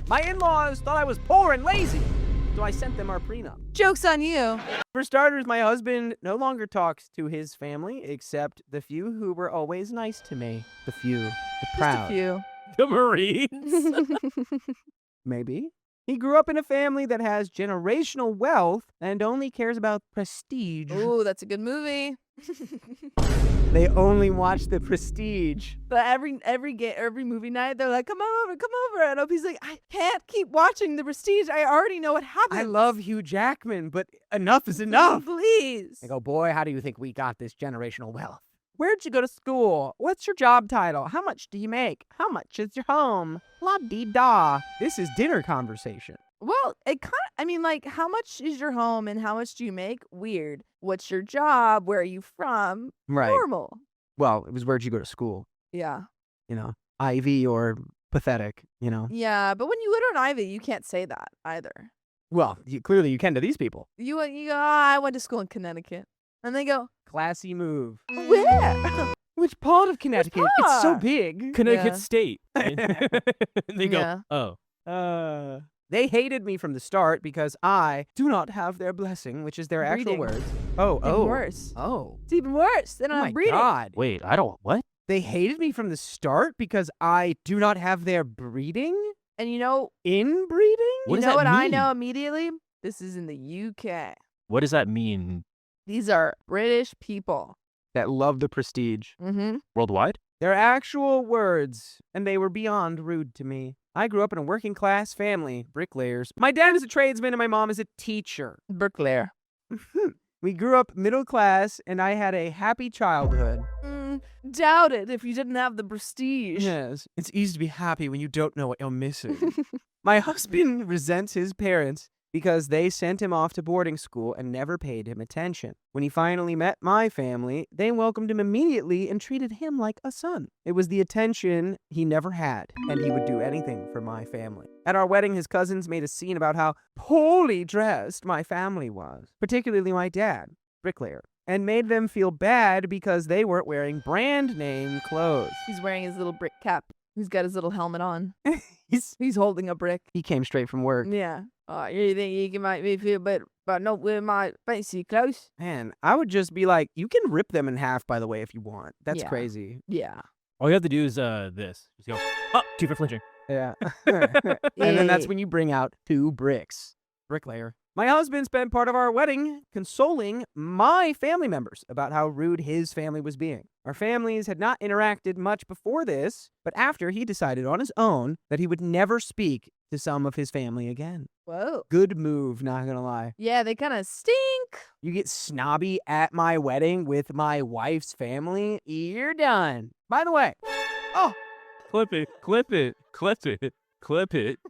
My in-laws thought I was poor and lazy, so I sent them our prenup. Joke's on you. For starters, my husband no longer talks to his family except the few who were always nice to me. The few. The proud. Just a few. The Marines. Maybe. He grew up in a family that has generational wealth and only cares about prestige. Ooh, that's a good movie. They only watch the Prestige. But every movie night, they're like, come over. And Opie's like, I can't keep watching The Prestige. I already know what happens. I love Hugh Jackman, but enough is enough. Please. I go, boy, how do you think we got this generational wealth? Where'd you go to school? What's your job title? How much do you make? How much is your home? La-dee-da. This is dinner conversation. Well, how much is your home and how much do you make? Weird. What's your job? Where are you from? Right. Normal. Well, it was where'd you go to school? Yeah. Ivy or pathetic, Yeah, but when you go to an Ivy, you can't say that either. Well, clearly you can to these people. You go, I went to school in Connecticut. And they go, Classy move. where? Which part of Connecticut? It's so part? big. Connecticut Yeah. State. They go, Yeah. oh. They hated me from the start because I do not have their blessing, which is their actual Breeding. words. Oh, Even worse. Oh. It's even worse. They don't Oh have my breeding. God. Wait, what? They hated me from the start because I do not have their breeding? And you know Inbreeding? What does what that I mean? know immediately? This is in the UK. What does that mean These are British people. That love the prestige. Mm-hmm. worldwide? Their actual words, and they were beyond rude to me. I grew up in a working class family, bricklayers. My dad is a tradesman and my mom is a teacher. Bricklayer. We grew up middle class and I had a happy childhood. Doubt it if you didn't have the prestige. Yes, it's easy to be happy when you don't know what you're missing. My husband resents his parents because they sent him off to boarding school and never paid him attention. When he finally met my family, they welcomed him immediately and treated him like a son. It was the attention he never had, and he would do anything for my family. At our wedding, his cousins made a scene about how poorly dressed my family was, particularly my dad, bricklayer, and made them feel bad because they weren't wearing brand name clothes. He's wearing his little brick cap. He's got his little helmet on. He's He's holding a brick. He came straight from work. Yeah. You think you can make me feel better but not wear my fancy clothes? Man, I would just be like, you can rip them in half, by the way, if you want. That's Yeah. crazy. Yeah. All you have to do is this. Just go, oh, 2 for flinching. Yeah. And then that's Yay. when you bring out 2 bricks. Bricklayer. My husband spent part of our wedding consoling my family members about how rude his family was being. Our families had not interacted much before this, but after he decided on his own that he would never speak to some of his family again. Whoa. Good move, not gonna lie. Yeah, they kind of stink. You get snobby at my wedding with my wife's family, you're done. By the way, oh Clip it.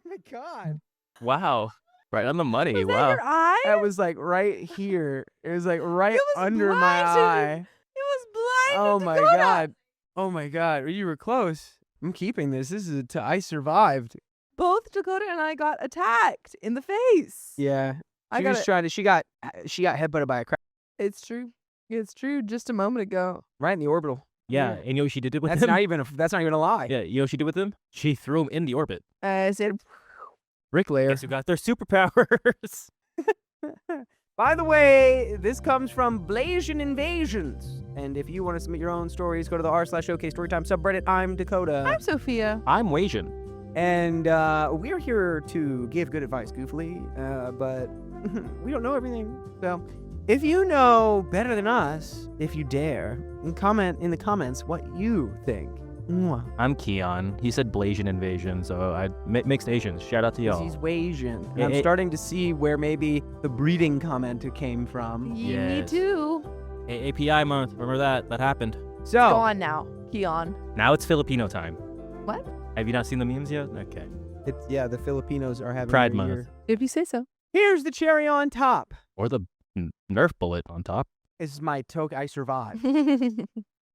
my God. Wow. Right on the money. Was that Wow. your eye? That was like right here. It was like right It was under my blinded. eye. It was blind. Oh my God. Oh my God. You were close. I'm keeping this. This is I survived. Both Dakota and I got attacked in the face. Yeah. I She got was it. trying to she got headbutted by a crab It's true. It's true. Just a moment ago. right in the orbital. Yeah. And you know what she did with That's him? not even a lie. Yeah. You know what she did with him? She threw him in the orbit. I said, Bricklayer. Guess who got their superpowers? By the way, this comes from Blasian Invasions. And if you want to submit your own stories, go to the r/OK Storytime subreddit. I'm Dakota. I'm Sophia. I'm Wasian. And we're here to give good advice goofily, but we don't know everything. So if you know better than us, if you dare, comment in the comments what you think. Mwah. I'm Keon. He said Blasian invasion, so I mixed Asians. Shout out to 'Cause y'all. he's Wasian. And Yeah, I'm it- starting to see where maybe the breeding comment came from. Me Yes. too. API month. Remember that? That happened. Go So, on now, Keon. Now it's Filipino time. What? Have you not seen the memes yet? Okay. the Filipinos are having Pride their Month. year. If you say so. Here's the cherry on top. Or the Nerf bullet on top. This is my token. I survived.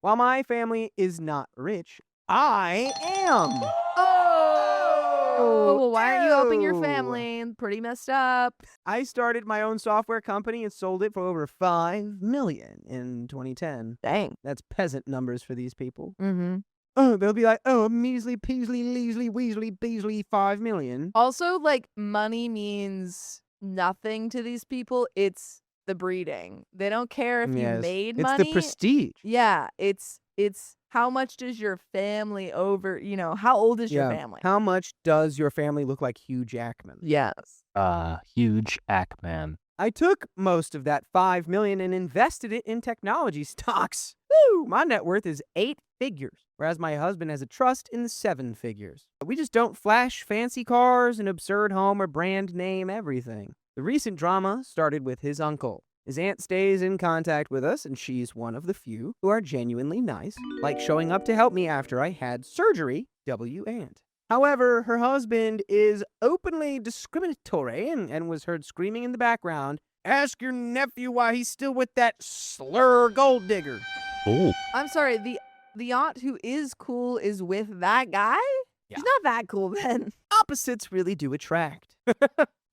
While my family is not rich, I am. Oh, well, why aren't you helping your Ew. family? Pretty messed up. I started my own software company and sold it for over $5 million in 2010. Dang. That's peasant numbers for these people. Mm-hmm. they'll be like, oh, measly, peasly, leasly, weasley, beasley, 5 million. Also, like, money means nothing to these people. It's the breeding. They don't care if you made It's money. the prestige. Yeah, it's how much does your family how old is your family? How much does your family look like Hugh Jackman? Yes. Huge Ackman. I took most of that 5 million and invested it in technology stocks. Woo! My net worth is 8 figures, whereas my husband has a trust in the 7 figures. We just don't flash fancy cars, an absurd home, or brand name everything. The recent drama started with his uncle. His aunt stays in contact with us, and she's one of the few who are genuinely nice, like showing up to help me after I had surgery, aunt. However, her husband is openly discriminatory and was heard screaming in the background, "Ask your nephew why he's still with that slur gold digger." Oh. I'm sorry, the aunt who is cool is with that guy? Yeah. He's not that cool then. Opposites really do attract.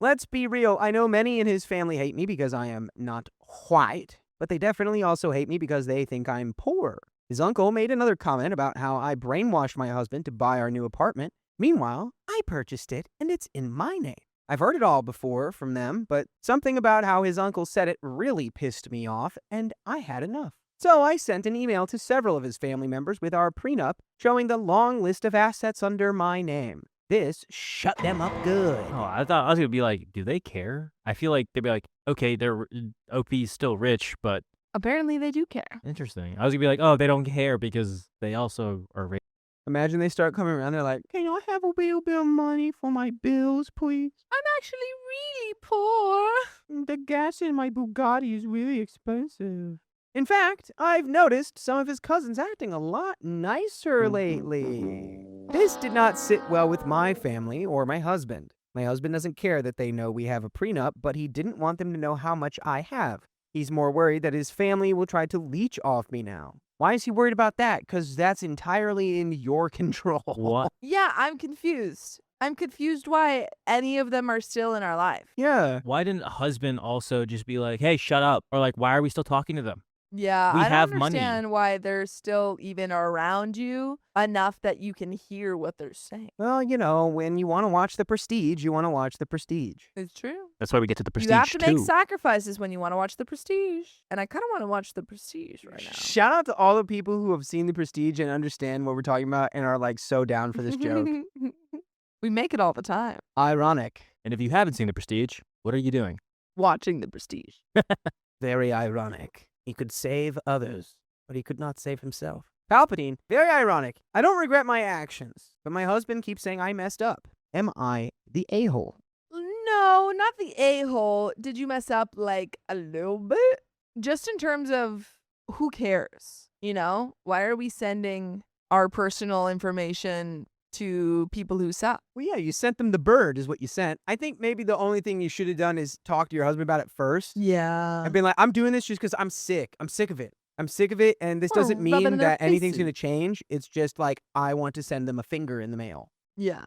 Let's be real. I know many in his family hate me because I am not white, but they definitely also hate me because they think I'm poor. His uncle made another comment about how I brainwashed my husband to buy our new apartment. Meanwhile, I purchased it, and it's in my name. I've heard it all before from them, but something about how his uncle said it really pissed me off, and I had enough. So I sent an email to several of his family members with our prenup showing the long list of assets under my name. This shut them up good. Oh, I thought I was gonna be like, do they care? I feel like they'd be like, okay, they're OP's still rich, but Apparently they do care. interesting. I was gonna be like, oh, they don't care because they also are rich. Imagine they start coming around, they're like, "Can I have a little bit of money for my bills, please? I'm actually really poor. The gas in my Bugatti is really expensive." In fact, I've noticed some of his cousins acting a lot nicer lately. This did not sit well with my family or my husband. My husband doesn't care that they know we have a prenup, but he didn't want them to know how much I have. He's more worried that his family will try to leech off me now. Why is he worried about that? Because that's entirely in your control. What? Yeah, I'm confused. I'm confused why any of them are still in our life. Yeah. Why didn't a husband also just be like, hey, shut up? Or like, why are we still talking to them? Yeah, We I don't have money. understand why they're still even around you enough that you can hear what they're saying. Well, when you want to watch The Prestige, you want to watch The Prestige. It's true. That's why we get to the Prestige You have to make too. sacrifices when you want to watch The Prestige. And I kind of want to watch The Prestige right now. Shout out to all the people who have seen The Prestige and understand what we're talking about and are like so down for this joke. We make it all the time. Ironic. And if you haven't seen the Prestige, what are you doing? Watching The Prestige. Very ironic. He could save others, but he could not save himself. Palpatine, very ironic. I don't regret my actions, but my husband keeps saying I messed up. Am I the a-hole? No, not the a-hole. Did you mess up like a little bit? Just in terms of who cares? Why are we sending our personal information to people who suck? Well, yeah, you sent them the bird is what you sent. I think maybe the only thing you should have done is talk to your husband about it first. Yeah. I've been like, I'm doing this just because I'm sick. I'm sick of it. I'm sick of it, and this Well, doesn't rub it mean in their that anything's faces. going to change. It's just like I want to send them a finger in the mail. Yeah.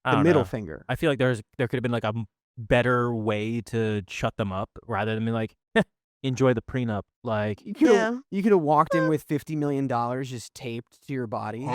I The don't middle know. finger. I feel like there could have been like a better way to shut them up rather than be like, enjoy the prenup. Like, You could have walked in with $50 million just taped to your body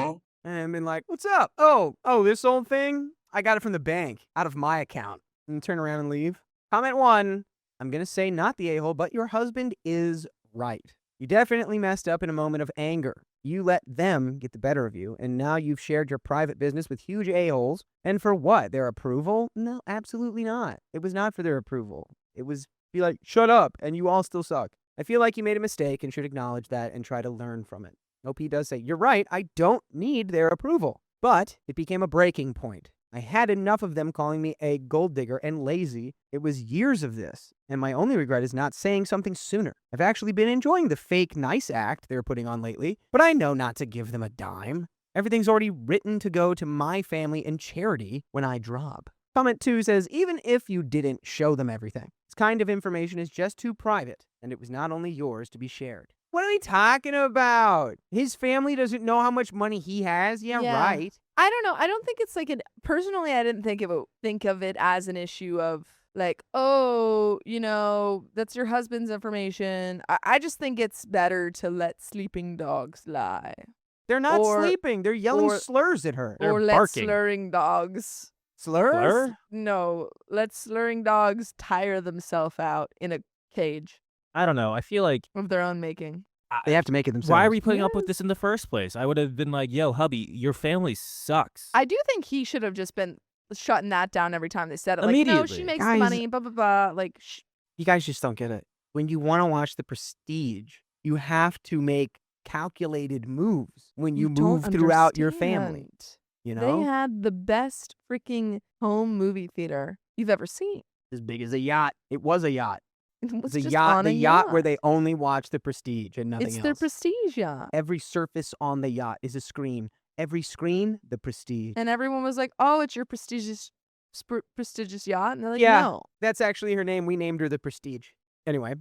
and been like, "What's up? Oh, this old thing? I got it from the bank out of my account." And turn around and leave. Comment 1. I'm going to say not the a-hole, but your husband is right. You definitely messed up in a moment of anger. You let them get the better of you, and now you've shared your private business with huge a-holes. And for what? Their approval? No, absolutely not. It was not for their approval. It was be like, shut up, and you all still suck. I feel like you made a mistake and should acknowledge that and try to learn from it. OP does say, you're right, I don't need their approval. But it became a breaking point. I had enough of them calling me a gold digger and lazy. It was years of this, and my only regret is not saying something sooner. I've actually been enjoying the fake nice act they're putting on lately, but I know not to give them a dime. Everything's already written to go to my family and charity when I drop. Comment 2 says, even if you didn't show them everything, this kind of information is just too private, and it was not only yours to be shared. What are we talking about? His family doesn't know how much money he has? Yeah. Right. I don't know. I don't think it's like personally, I didn't think of it as an issue of like, oh, that's your husband's information. I just think it's better to let sleeping dogs lie. They're not Or- sleeping. They're yelling or- slurs at her. They're Or let barking. slurring dogs. Slurs? Slur? No, let slurring dogs tire themselves out in a cage I don't know. I feel like of their own making. They have to make it themselves. why are we putting up with this in the first place? I would have been like, yo, hubby, your family sucks. I do think he should have just been shutting that down every time they said it. Like, no, Immediately. she makes Guys- the money, blah, blah, blah. Like, You guys just don't get it. When you want to watch The Prestige, you have to make calculated moves when you don't move throughout your family. understand. You They know? had the best freaking home movie theater you've ever seen. As big as a yacht. It was a yacht. It was The just yacht, on the a yacht where they only watch The Prestige and nothing It's else. their prestige yacht. Every surface on the yacht is a screen. Every screen, The Prestige. And everyone was like, oh, it's your prestigious yacht. And they're like, Yeah. no. That's actually her name. We named her The Prestige. Anyway,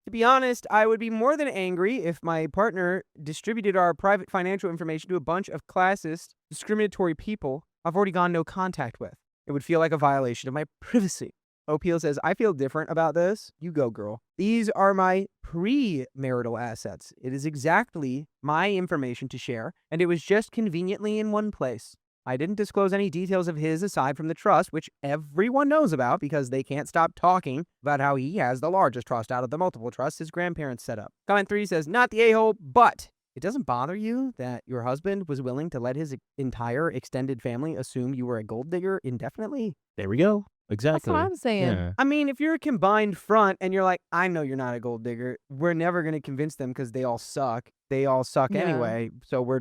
to be honest, I would be more than angry if my partner distributed our private financial information to a bunch of classist, discriminatory people I've already gone no contact with. It would feel like a violation of my privacy. Opeel says, I feel different about this. You go, girl. These are my pre-marital assets. It is exactly my information to share, and it was just conveniently in one place. I didn't disclose any details of his aside from the trust, which everyone knows about because they can't stop talking about how he has the largest trust out of the multiple trusts his grandparents set up. Comment 3 says, not the a-hole, but it doesn't bother you that your husband was willing to let his entire extended family assume you were a gold digger indefinitely? There we go. That's Exactly. what I'm saying. Yeah. I mean, if you're a combined front and you're like, I know you're not a gold digger, we're never going to convince them because they all suck. They all suck Yeah. anyway. So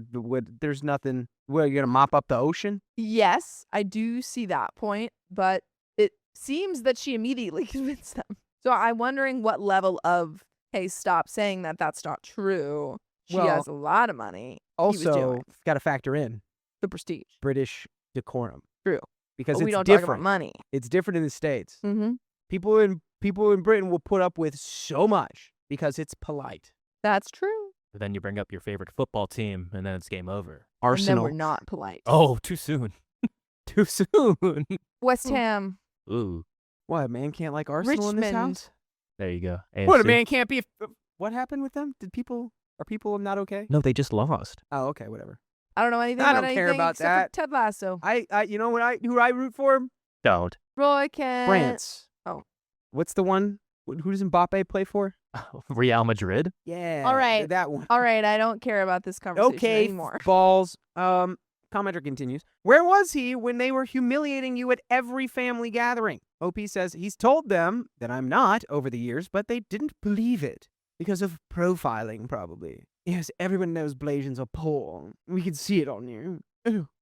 there's nothing. What, you're going to mop up the ocean? Yes, I do see that point, but it seems that she immediately convinced them. So I'm wondering what level of, hey, stop saying that that's not true. She Well, has a lot of money. was Also, doing. got to factor in The prestige. British decorum. True. Because But we it's don't talk about different. money. It's different in the States. Mm-hmm. People in Britain will put up with so much because it's polite. That's true. But then you bring up your favorite football team, and then it's game over. And then we're not polite. Oh, too soon. Too soon. West Ham. Ooh, What, a man can't like Arsenal in this Richmond. house? there you go. What, a AFC. man can't be... What happened with them? Are people not okay? No, they just lost. Oh, okay, whatever. I don't know anything I about don't care anything about except that. for Ted Lasso. I you know who I root for? Don't. Roy Kent. France. Oh. What's the one? Who does Mbappe play for? Real Madrid? Yeah. All right. That one. All right, I don't care about this conversation Okay, anymore. balls. Commenter continues. Where was he when they were humiliating you at every family gathering? OP says he's told them that I'm not over the years, but they didn't believe it. Because of profiling, probably. Yes, everyone knows Blasians are poor. We can see it on you.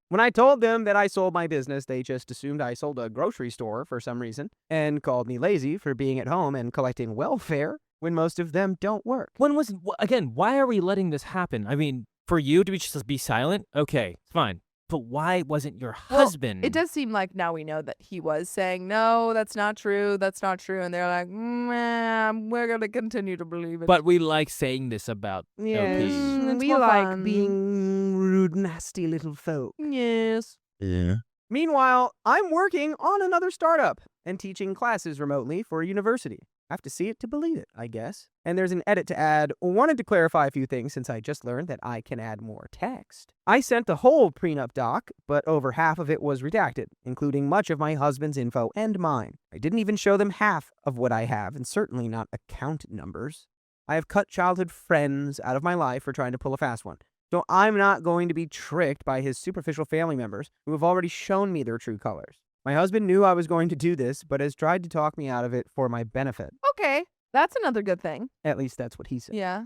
When I told them that I sold my business, they just assumed I sold a grocery store for some reason and called me lazy for being at home and collecting welfare when most of them don't work. Again, why are we letting this happen? I mean, for you to just be silent? Okay, fine. But why wasn't your Well, husband? It does seem like now we know that he was saying, no, that's not true. That's not true. And they're like, we're going to continue to believe it. But we like saying this about Yes, LP. It's we more like fun. being rude, nasty little folk. Yes. Yeah. Meanwhile, I'm working on another startup and teaching classes remotely for a university. I have to see it to believe it, I guess. And there's an edit to add. Wanted to clarify a few things since I just learned that I can add more text. I sent the whole prenup doc, but over half of it was redacted, including much of my husband's info and mine. I didn't even show them half of what I have, and certainly not account numbers. I have cut childhood friends out of my life for trying to pull a fast one. So I'm not going to be tricked by his superficial family members who have already shown me their true colors. My husband knew I was going to do this, but has tried to talk me out of it for my benefit. Okay. That's another good thing. At least that's what he said. Yeah.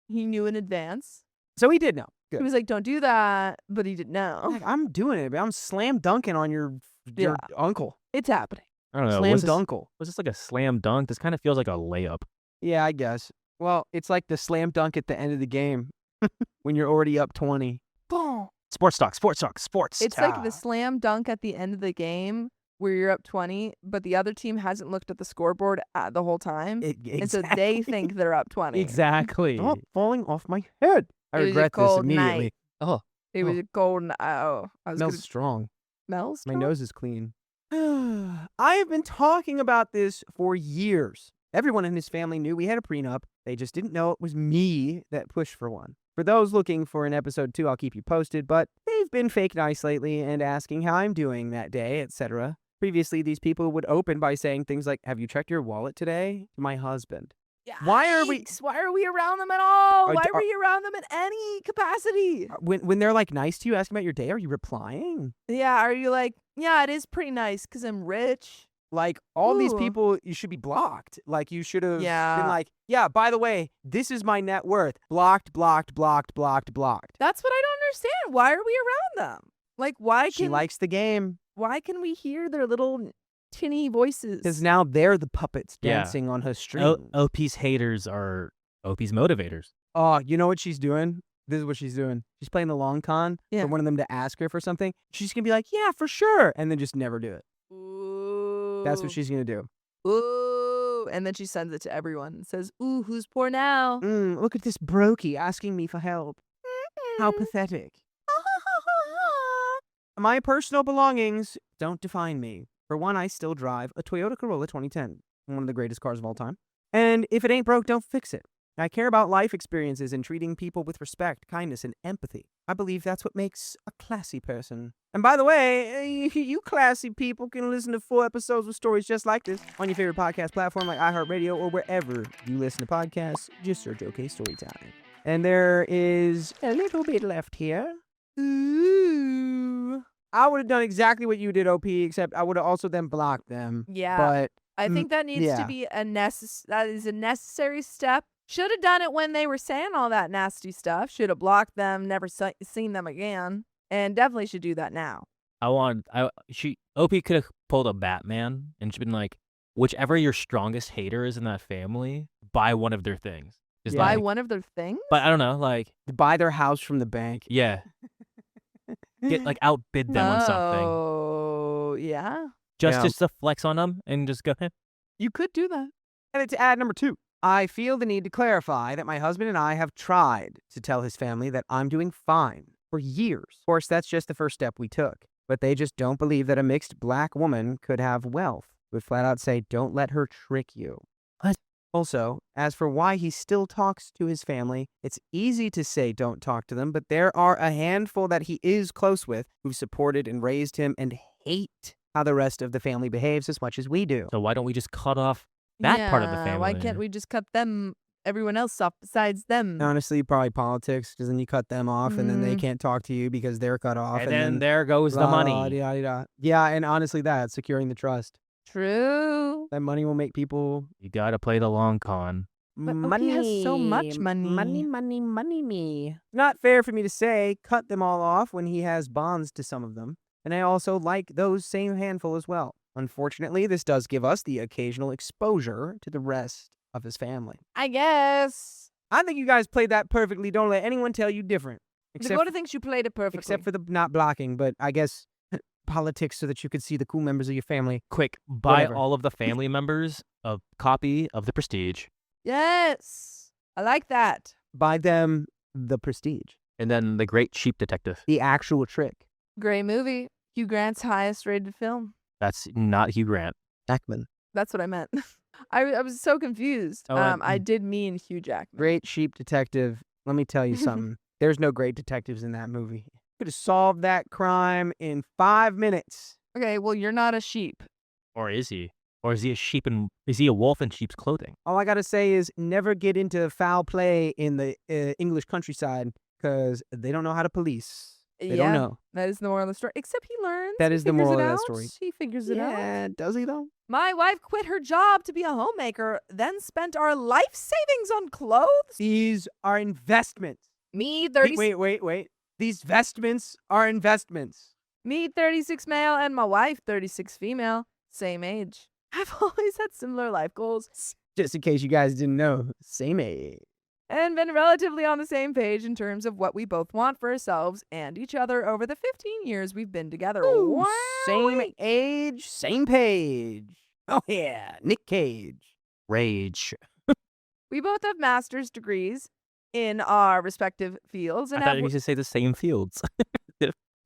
He knew in advance. So he did know. He Good. was like, don't do that. But he didn't know. Like, I'm doing it, but I'm slam dunking on your Yeah. uncle. It's happening. I don't know. Slam Was dunkle. this like a slam dunk? This kind of feels like a layup. Yeah, I guess. Well, it's like the slam dunk at the end of the game when you're already up 20. Boom. Sports talk. It's like the slam dunk at the end of the game where you're up 20, but the other team hasn't looked at the scoreboard the whole time. And so they think they're up 20. Exactly. Stop falling off my head. I It was a regret this cold immediately. night. Oh, It was a golden. Oh, I was smells gonna strong. smells. My nose is clean. I have been talking about this for years. Everyone in his family knew we had a prenup. They just didn't know it was me that pushed for one. For those looking for an episode 2, I'll keep you posted, but they've been fake nice lately and asking how I'm doing that day, etc. Previously, these people would open by saying things like, "Have you checked your wallet today?" to my husband. Why are we- Yikes. Why are we around them at all? Are- Why are are- we around them in any capacity? When they're like nice to you, asking about your day, are you replying? Yeah, are you like, yeah, it is pretty nice because I'm rich? Like, all these Ooh. people, you should be blocked. Like, you should have been Yeah. like, yeah, by the way, this is my net worth. Blocked, blocked, blocked, blocked, blocked. That's what I don't understand. Why are we around them? Like, She likes the game. why can we hear their little tinny voices? Because now they're the puppets Yeah. dancing on her string. OP's haters are OP's motivators. Oh, you know what she's doing? This is what she's doing. She's playing the long con Yeah. for one of them to ask her for something. She's going to be like, yeah, for sure. And then just never do it. Ooh. That's what she's going to do. Ooh. And then she sends it to everyone and says, ooh, who's poor now? Look at this brokey asking me for help. How pathetic. My personal belongings don't define me. For one, I still drive a Toyota Corolla 2010, one of the greatest cars of all time. And if it ain't broke, don't fix it. I care about life experiences and treating people with respect, kindness, and empathy. I believe that's what makes a classy person. And by the way, you classy people can listen to 4 episodes with stories just like this on your favorite podcast platform like iHeartRadio or wherever you listen to podcasts. Just search OK Storytime. And there is a little bit left here. Ooh. I would have done exactly what you did, OP, except I would have also then blocked them. Yeah. But I think that needs to yeah. be that is a necessary step. Should have done it when they were saying all that nasty stuff. Should have blocked them, never seen them again, and definitely should do that now. OP could have pulled a Batman and she'd been like, whichever your strongest hater is in that family, buy one of their things. Just Yeah. Buy like, one of their things? but I don't know, like, buy their house from the bank. yeah, get like outbid them on something, Oh, yeah. just to flex on them and just go, "Heh." You could do that. And it's ad number 2. I feel the need to clarify that my husband and I have tried to tell his family that I'm doing fine for years. Of course, that's just the first step we took. But they just don't believe that a mixed black woman could have wealth. Would flat out say, don't let her trick you. What? Also, as for why he still talks to his family, it's easy to say don't talk to them, but there are a handful that he is close with who've supported and raised him and hate how the rest of the family behaves as much as we do. So why don't we just cut off that part of the Yeah, family? Why can't we just cut everyone else off besides them? Honestly, probably politics, because then you cut them off and then they can't talk to you because they're cut off. And then there goes the blah, money. blah, yada, yada. Yeah, and honestly, that's securing the trust. True. That money will make people You gotta play the long con. But OP has so much money. money. Not fair for me to say cut them all off when he has bonds to some of them. And I also like those same handful as well. Unfortunately, this does give us the occasional exposure to the rest of his family. I guess. I think you guys played that perfectly. Don't let anyone tell you different. Dakota thinks you played it perfectly. Except for the not blocking, but I guess politics so that you could see the cool members of your family. Quick, buy Whatever. all of the family members a copy of The Prestige, Yes. I like that. Buy them the Prestige. and then The Great Sheep Detective. The actual trick. Great movie. Hugh Grant's highest rated film. That's not Hugh Grant. Jackman. That's what I meant. I was so confused. Oh, I did mean Hugh Jackman. Great Sheep Detective. Let me tell you something. There's no great detectives in that movie. Could have solved that crime in 5 minutes. Okay, well, you're not a sheep. Or is he? Or is he a sheep and is he a wolf in sheep's clothing? All I gotta say is never get into foul play in the English countryside because they don't know how to police. They don't know. That is the moral of the story. Except he learns. That He is the figures moral it of that out. story. He figures it out. Yeah, does he though? My wife quit her job to be a homemaker, then spent our life savings on clothes. These are investments. Me, 30. Wait. These vestments are investments. Me, 36 male, and my wife, 36 female, same age. I've always had similar life goals Just in case you guys didn't know, same age. and been relatively on the same page in terms of what we both want for ourselves and each other over the 15 years we've been together. Ooh, Wow. same age, same page. Oh yeah, Nick Cage. Rage. We both have master's degrees in our respective fields I and thought have you used to say the same fields.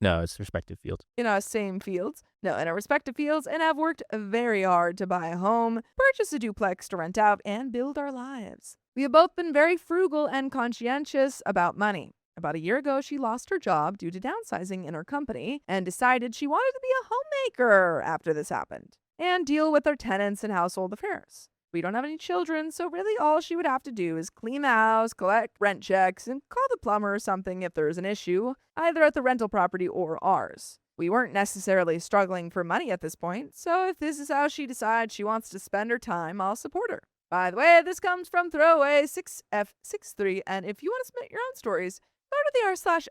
No, it's respective fields. In our same fields. No, in our respective fields, and have worked very hard to buy a home, purchase a duplex to rent out, and build our lives. We have both been very frugal and conscientious about money. About a year ago, she lost her job due to downsizing in her company and decided she wanted to be a homemaker after this happened and deal with our tenants and household affairs. We don't have any children, so really all she would have to do is clean the house, collect rent checks, and call the plumber or something if there's an issue, either at the rental property or ours. We weren't necessarily struggling for money at this point, so if this is how she decides she wants to spend her time, I'll support her. By the way, this comes from Throwaway6F63, and if you want to submit your own stories, go to the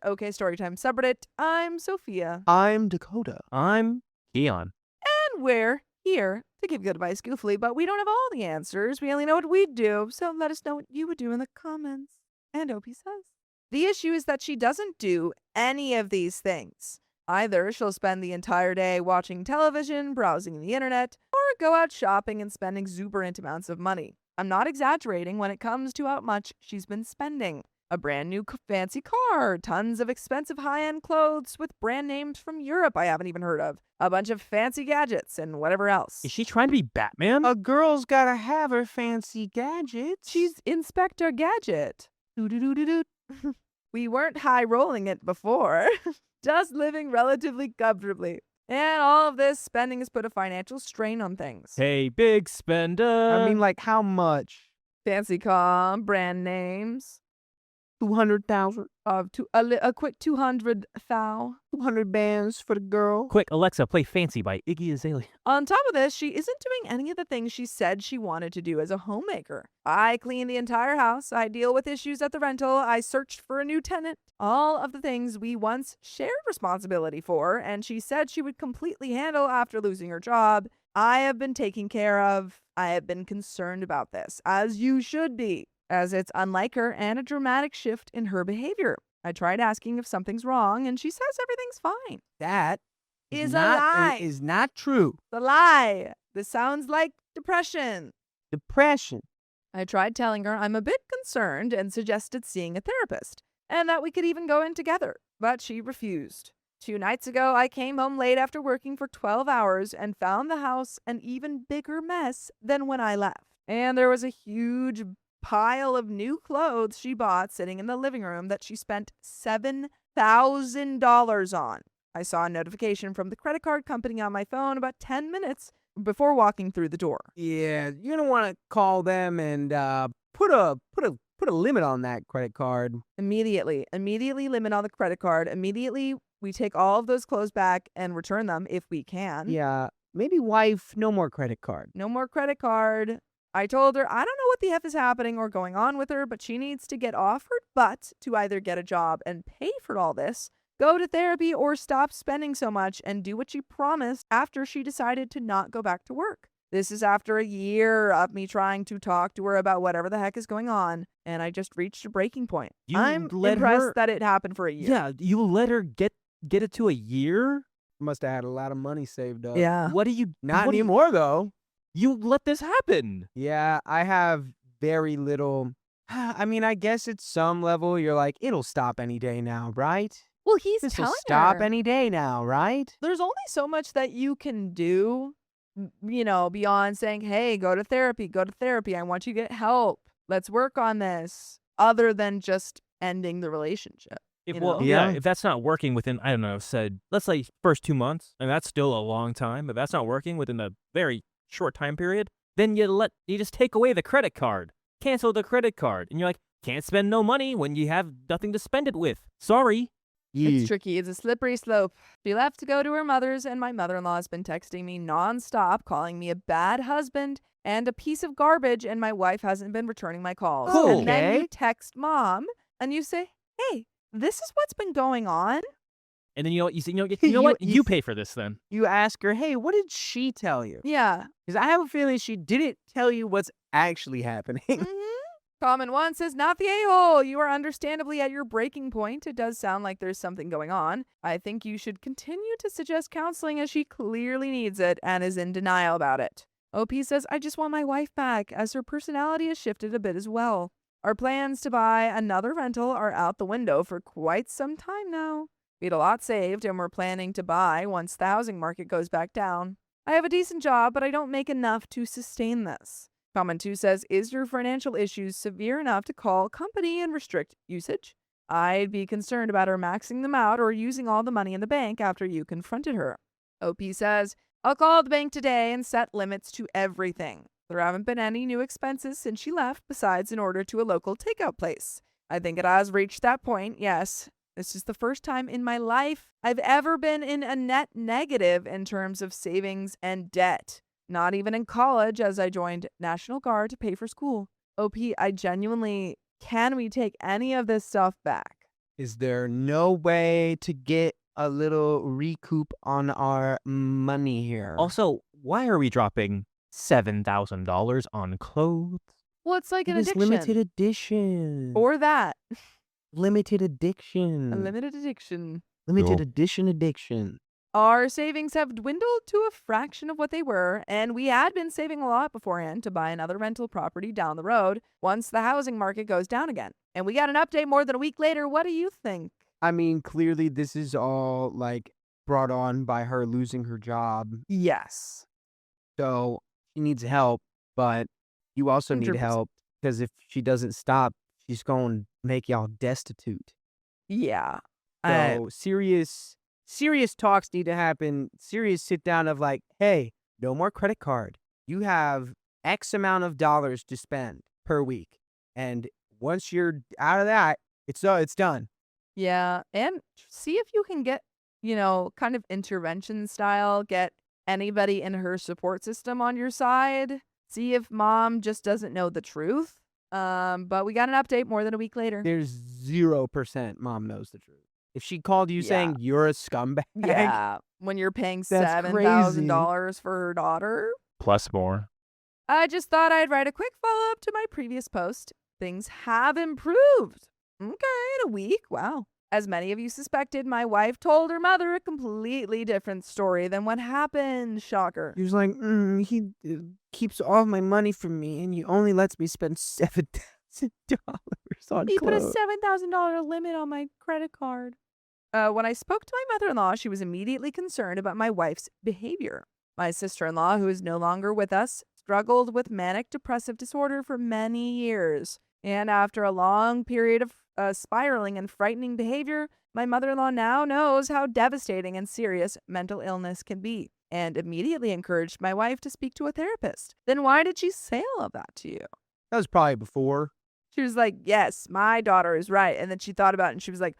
r/OK Storytime subreddit. I'm Sophia. I'm Dakota. I'm Keon. And we're here to give good advice goofily, but we don't have all the answers. We only know what we'd do, so let us know what you would do in the comments. And OP says, the issue is that she doesn't do any of these things. Either she'll spend the entire day watching television, browsing the internet, or go out shopping and spend exuberant amounts of money. I'm not exaggerating when it comes to how much she's been spending. A brand new fancy car, tons of expensive high-end clothes with brand names from Europe I haven't even heard of, a bunch of fancy gadgets, and whatever else. Is she trying to be Batman? A girl's gotta have her fancy gadgets. She's Inspector Gadget. Doo-doo-doo-doo-doo. We weren't high-rolling it before, just living relatively comfortably. And all of this spending has put a financial strain on things. Hey, big spender. I mean, like, how much? Fancy car, brand names. 200,000? A quick 200 thou. 200 bands for the girl? Quick, Alexa, play Fancy by Iggy Azalea. On top of this, she isn't doing any of the things she said she wanted to do as a homemaker. I clean the entire house. I deal with issues at the rental. I searched for a new tenant. All of the things we once shared responsibility for, and she said she would completely handle after losing her job, I have been taking care of. I have been concerned about this, as you should be, as it's unlike her and a dramatic shift in her behavior. I tried asking if something's wrong, and she says everything's fine. That Is a lie. Is not true. The lie. This sounds like depression. Depression. I tried telling her I'm a bit concerned and suggested seeing a therapist, and that we could even go in together, but she refused. 2 nights ago, I came home late after working for 12 hours and found the house an even bigger mess than when I left. And there was a huge pile of new clothes she bought sitting in the living room that she spent $7,000 on. I saw a notification from the credit card company on my phone about 10 minutes before walking through the door. Yeah, you're gonna want to call them and put a limit on that credit card. Immediately limit on the credit card. Immediately, we take all of those clothes back and return them if we can. Yeah, maybe wife, no more credit card. No more credit card. I told her I don't know what the F is happening or going on with her, but she needs to get off her butt to either get a job and pay for all this, go to therapy, or stop spending so much and do what she promised after she decided to not go back to work. This is after a year of me trying to talk to her about whatever the heck is going on, and I just reached a breaking point. I'm impressed that it happened for a year. Yeah, you let her get it to a year? Must have had a lot of money saved up. Yeah. What do you... Not what do you- anymore, though. You let this happen. Yeah, I have very little. I mean, I guess at some level, you're like, it'll stop any day now, right? Well, he's This will telling stop her. any day now, right? There's only so much that you can do, beyond saying, hey, go to therapy. I want you to get help. Let's work on this. Other than just ending the relationship. If, You well, know? yeah, Yeah. if that's not working within, I don't know, let's say first 2 months, and that's still a long time. If that's not working within a very short time period, then you just take away the credit card, cancel the credit card, and you're like, can't spend no money when you have nothing to spend it with. Sorry. It's tricky. It's a slippery slope. She left to go to her mother's, and my mother-in-law has been texting me nonstop, calling me a bad husband and a piece of garbage, and my wife hasn't been returning my calls. Cool. And then Okay. you text mom, and you say, hey, this is what's been going on. And then you know what? You pay for this then. You ask her, hey, what did she tell you? Yeah. Because I have a feeling she didn't tell you what's actually happening. Common One says, not the a-hole. You are understandably at your breaking point. It does sound like there's something going on. I think you should continue to suggest counseling as she clearly needs it and is in denial about it. OP says, I just want my wife back as her personality has shifted a bit as well. Our plans to buy another rental are out the window for quite some time now. We had a lot saved and we're planning to buy once the housing market goes back down. I have a decent job, but I don't make enough to sustain this. Comment 2 says, is your financial issues severe enough to call company and restrict usage? I'd be concerned about her maxing them out or using all the money in the bank after you confronted her. OP says, I'll call the bank today and set limits to everything. There haven't been any new expenses since she left besides an order to a local takeout place. I think it has reached that point, yes. This is the first time in my life I've ever been in a net negative in terms of savings and debt. Not even in college, as I joined National Guard to pay for school. OP, I genuinely, can we take any of this stuff back? Is there no way to get a little recoup on our money here? Also, why are we dropping $7,000 on clothes? Well, it's like it an was addiction. limited edition. Or that. Limited addiction. A limited addiction. Limited Cool. edition addiction. Our savings have dwindled to a fraction of what they were, and we had been saving a lot beforehand to buy another rental property down the road once the housing market goes down again. And we got an update more than a week later. What do you think? I mean, clearly this is all like brought on by her losing her job. Yes. So she needs help, but you also need 100%. help because if she doesn't stop, she's going to make y'all destitute. Yeah. So serious talks need to happen. Serious sit down of like, hey, no more credit card. You have X amount of dollars to spend per week. And once you're out of that, it's done. Yeah. And see if you can get, kind of intervention style, get anybody in her support system on your side. See if mom just doesn't know the truth. But we got an update more than a week later. There's 0% mom knows the truth. If she called you Yeah. saying you're a scumbag, Yeah. When you're paying That's $7,000 for her daughter. Plus more. I just thought I'd write a quick follow-up to my previous post. Things have improved. Okay, in a week. Wow. As many of you suspected, my wife told her mother a completely different story than what happened. Shocker. he was like, he keeps all my money from me and he only lets me spend $7,000 on He put a clothes. $7,000 limit on my credit card. When I spoke to my mother-in-law, she was immediately concerned about my wife's behavior. My sister-in-law, who is no longer with us, struggled with manic depressive disorder for many years. And after a long period of spiraling and frightening behavior, my mother-in-law now knows how devastating and serious mental illness can be, and immediately encouraged my wife to speak to a therapist. Then why did she say all of that to you? That was probably before. She was like, yes, my daughter is right. And then she thought about it and she was like,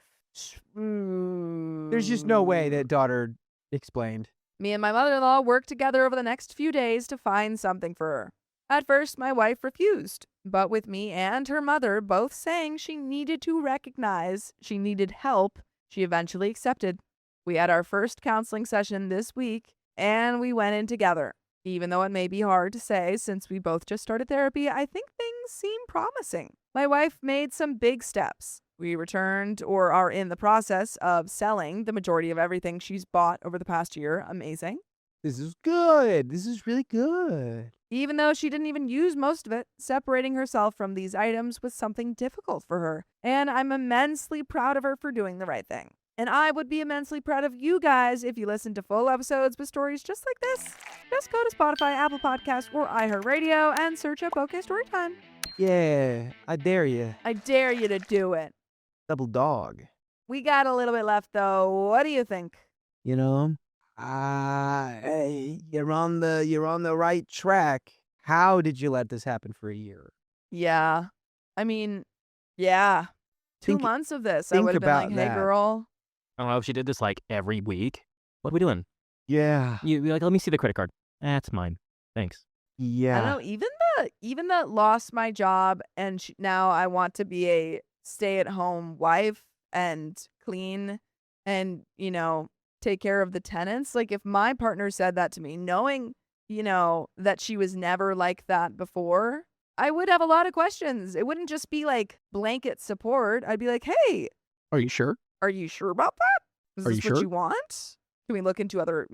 There's just no way that daughter explained. Me and my mother-in-law worked together over the next few days to find something for her. At first, my wife refused, but with me and her mother both saying she needed to recognize she needed help, she eventually accepted. We had our first counseling session this week, and we went in together. Even though it may be hard to say since we both just started therapy, I think things seem promising. My wife made some big steps. We returned or are in the process of selling the majority of everything she's bought over the past year. Amazing. This is good. This is really good. Even though she didn't even use most of it, separating herself from these items was something difficult for her. And I'm immensely proud of her for doing the right thing. And I would be immensely proud of you guys if you listen to full episodes with stories just like this. Just go to Spotify, Apple Podcasts, or iHeartRadio and search up OK Storytime. Yeah, I dare you. I dare you to do it. Double dog. We got a little bit left, though. What do you think? You know, you're on the right track. How did you let this happen for a year? Yeah. I mean, yeah. 2 Think- months of this, I think would have been like, about hey, that. girl. I don't know if she did this like every week. What are we doing? Yeah. You be like, let me see the credit card. That's mine. Thanks. Yeah. I don't know. Even the lost my job and now I want to be a stay-at-home wife and clean and, take care of the tenants. Like if my partner said that to me, knowing, that she was never like that before, I would have a lot of questions. It wouldn't just be like blanket support. I'd be like, hey, Are you sure? are you sure about that? Is Are this you what sure? you want? Can we look into other,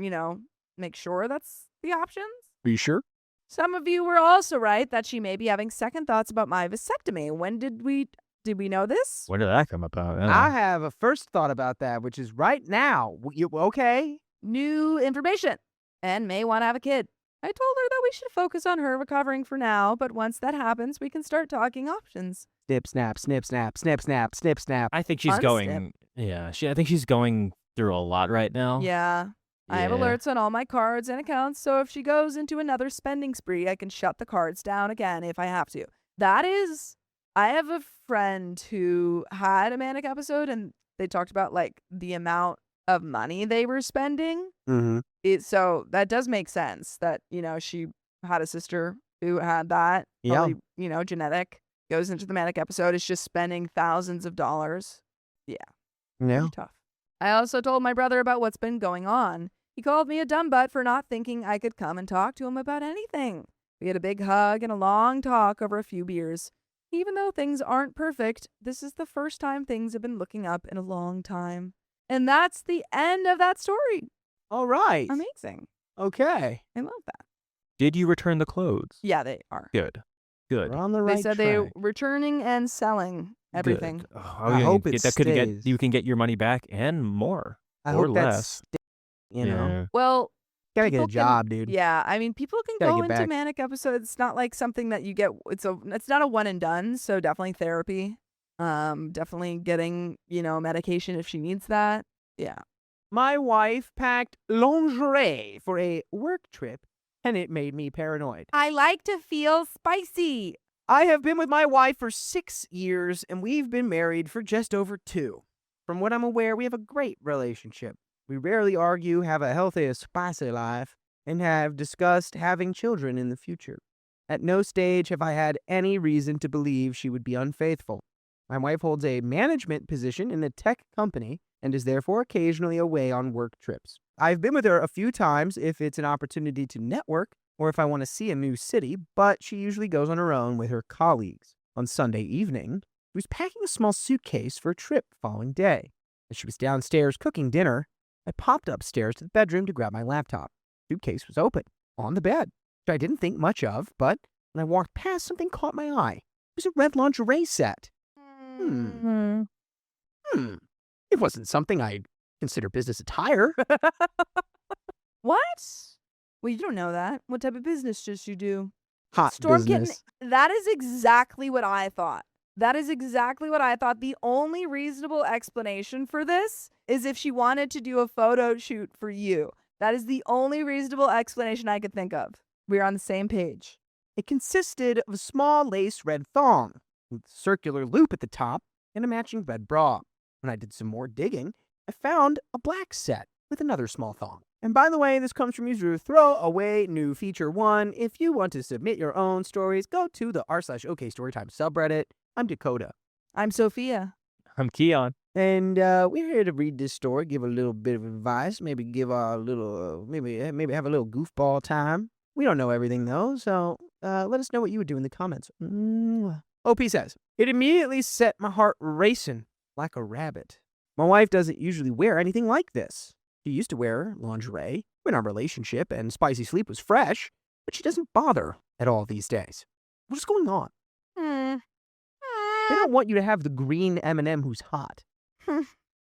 make sure that's the options? Are you sure? Some of you were also right that she may be having second thoughts about my vasectomy. When did we Did we know this? Where did that come about? I don't I know. have a first thought about that, which is right now. You okay? New information and may want to have a kid. I told her that we should focus on her recovering for now, but once that happens, we can start talking options. Snip, snap, snip, snap, snip, snap, snip, snap. I think she's Unstep. going. Yeah, I think she's going through a lot right now. Yeah. I have Yeah. alerts on all my cards and accounts, so if she goes into another spending spree, I can shut the cards down again if I have to. I have a friend who had a manic episode, and they talked about like the amount of money they were spending. Mm-hmm. So that does make sense that, she had a sister who had that. Yeah. Probably, genetic. Goes into the manic episode, is just spending thousands of dollars. Yeah. Yeah. Pretty tough. I also told my brother about what's been going on. He called me a dumb butt for not thinking I could come and talk to him about anything. We had a big hug and a long talk over a few beers. Even though things aren't perfect, this is the first time things have been looking up in a long time. And that's the end of that story. All right. Amazing. Okay. I love that. Did you return the clothes? Yeah, they are. Good. We're on the right They said track. they're returning and selling everything. Good. I hope it stays. You can get your money back and more. I or hope less. that's, you know, Yeah. Well, gotta get a people can- job, dude. yeah, I mean, people can Gotta go get into back. manic episodes. It's not like something that you get. It's not a one and done. So definitely therapy. Definitely getting medication if she needs that. Yeah. My wife packed lingerie for a work trip, and it made me paranoid. I like to feel spicy. I have been with my wife for 6 years, and we've been married for just over 2. From what I'm aware, we have a great relationship. We rarely argue, have a healthy, spicy life, and have discussed having children in the future. At no stage have I had any reason to believe she would be unfaithful. My wife holds a management position in a tech company and is therefore occasionally away on work trips. I've been with her a few times if it's an opportunity to network or if I want to see a new city, but she usually goes on her own with her colleagues. On Sunday evening, she was packing a small suitcase for a trip the following day. As she was downstairs cooking dinner, I popped upstairs to the bedroom to grab my laptop. The suitcase was open, on the bed, which I didn't think much of, but when I walked past, something caught my eye. It was a red lingerie set. It wasn't something I'd consider business attire. What? Well, you don't know that. What type of business does you do? Hot Storm business. Kitten. That is exactly what I thought. The only reasonable explanation for this is if she wanted to do a photo shoot for you. That is the only reasonable explanation I could think of. We're on the same page. It consisted of a small lace red thong with a circular loop at the top and a matching red bra. When I did some more digging, I found a black set with another small thong. And by the way, this comes from user Throwaway New Feature 1. If you want to submit your own stories, go to the r/OK Storytime subreddit. I'm Dakota. I'm Sophia. I'm Keon. And we're here to read this story, give a little bit of advice, maybe give our little, maybe have a little goofball time. We don't know everything though, so let us know what you would do in the comments. OP says, it immediately set my heart racing like a rabbit. My wife doesn't usually wear anything like this. She used to wear lingerie when our relationship and spicy sleep was fresh, but she doesn't bother at all these days. What's going on? They don't want you to have the green M&M who's hot.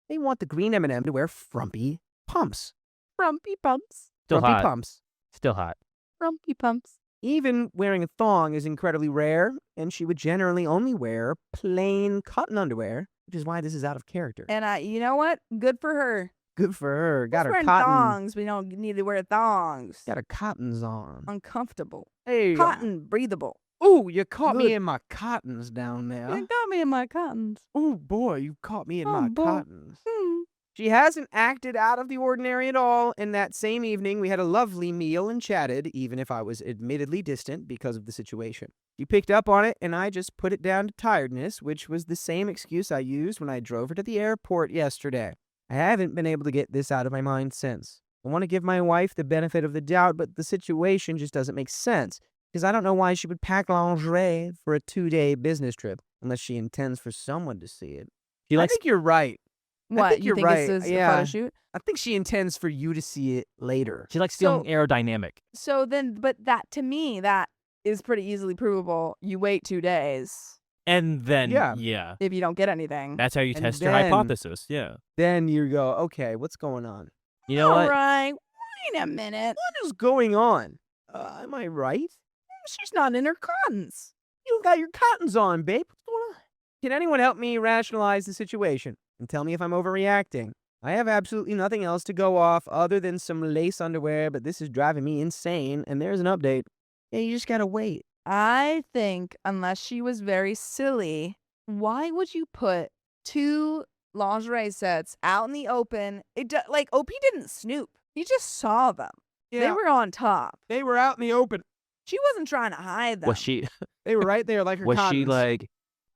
They want the green M&M to wear frumpy pumps. Frumpy pumps. Still frumpy hot. pumps. Still hot. Frumpy pumps. Even wearing a thong is incredibly rare, and she would generally only wear plain cotton underwear, which is why this is out of character. And you know what? Good for her. Good for her. Got Just her wearing cotton. thongs. We don't need to wear thongs. Got her cottons on. Uncomfortable. Hey, Cotton breathable. ooh, you caught me Good. in my cottons down You there. got me in my cottons. Oh boy, you caught me in Oh, my boy. cottons. Hmm. She hasn't acted out of the ordinary at all, and that same evening we had a lovely meal and chatted, even if I was admittedly distant because of the situation. She picked up on it, and I just put it down to tiredness, which was the same excuse I used when I drove her to the airport yesterday. I haven't been able to get this out of my mind since. I want to give my wife the benefit of the doubt, but the situation just doesn't make sense, because I don't know why she would pack lingerie for a 2-day business trip, unless she intends for someone to see it. She I likes think you're right. What? think you you're think right. it's a Yeah. photo shoot? I think she intends for you to see it later. she likes feeling aerodynamic. So then, but that to me, that is pretty easily provable. You wait 2 days. And then, Yeah. If you don't get anything. that's how you And test your then- hypothesis. Yeah. Then you go, okay, what's going on? You know All what? right, wait a minute. What is going on? Am I right? She's not in her cottons. You got your cottons on, babe. What's going on? Can anyone help me rationalize the situation and tell me if I'm overreacting? I have absolutely nothing else to go off other than some lace underwear, but this is driving me insane, and there's an update. Yeah, you just gotta wait. I think unless she was very silly, why would you put 2 lingerie sets out in the open? Like, OP didn't snoop. He just saw them. They were on top. They were out in the open. She wasn't trying to hide them. Was she They were right there like her was cottons. she like,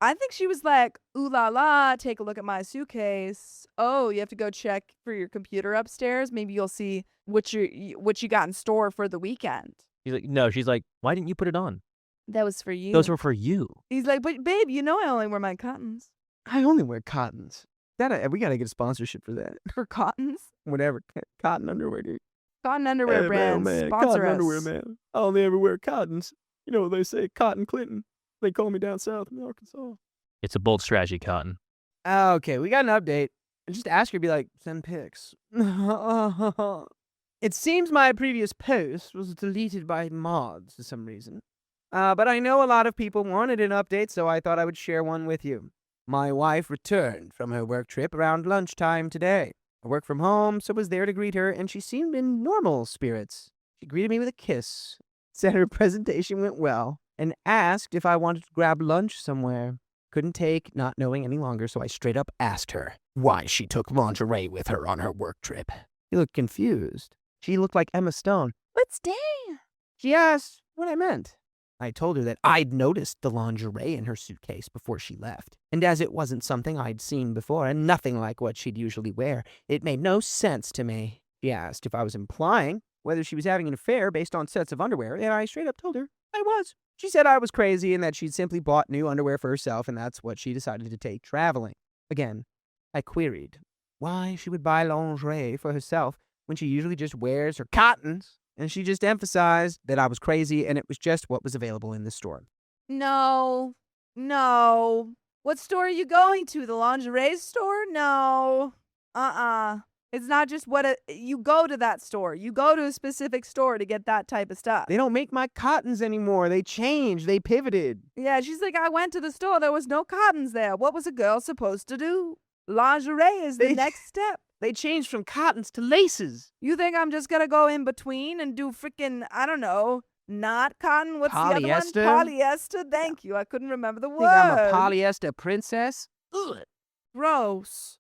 I think she was like, ooh la la, take a look at my suitcase. Oh, you have to go check for your computer upstairs. Maybe you'll see what you got in store for the weekend. she's like, no, she's like, why didn't you put it on? That was for you. Those were for you. He's like, but babe, you know I only wear my cottons. I only wear cottons. We gotta get a sponsorship for that. For cottons? Whatever. Cotton underwear, dude. Cotton underwear brands. Sponsor Cotton us. underwear, man. I only ever wear cottons. You know what they say, Cotton Clinton. They call me down south in Arkansas. It's a bold strategy, Cotton. Okay, we got an update. Just ask her, be like, send pics. It seems my previous post was deleted by mods for some reason. But I know a lot of people wanted an update, so I thought I would share one with you. My wife returned from her work trip around lunchtime today. I work from home, so was there to greet her, and she seemed in normal spirits. She greeted me with a kiss, said her presentation went well, and asked if I wanted to grab lunch somewhere. Couldn't take not knowing any longer, so I straight up asked her why she took lingerie with her on her work trip. She looked confused. She looked like Emma Stone. But stay. She asked what I meant. I told her that I'd noticed the lingerie in her suitcase before she left, and as it wasn't something I'd seen before and nothing like what she'd usually wear, it made no sense to me. She asked if I was implying whether she was having an affair based on sets of underwear, and I straight up told her I was. She said I was crazy and that she'd simply bought new underwear for herself, and that's what she decided to take traveling. Again, I queried why she would buy lingerie for herself when she usually just wears her cottons, and she just emphasized that I was crazy and it was just what was available in the store. No. What store are you going to? The lingerie store? No. It's not just you go to that store. You go to a specific store to get that type of stuff. They don't make my cottons anymore. They changed. They pivoted. Yeah, she's like, I went to the store. There was no cottons there. What was a girl supposed to do? Lingerie is the next step. They changed from cottons to laces. You think I'm just going to go in between and do freaking, I don't know, not cotton? What's the other one? Polyester? Polyester. Thank you. I couldn't remember the word. Think I'm a polyester princess? Ugh. Gross.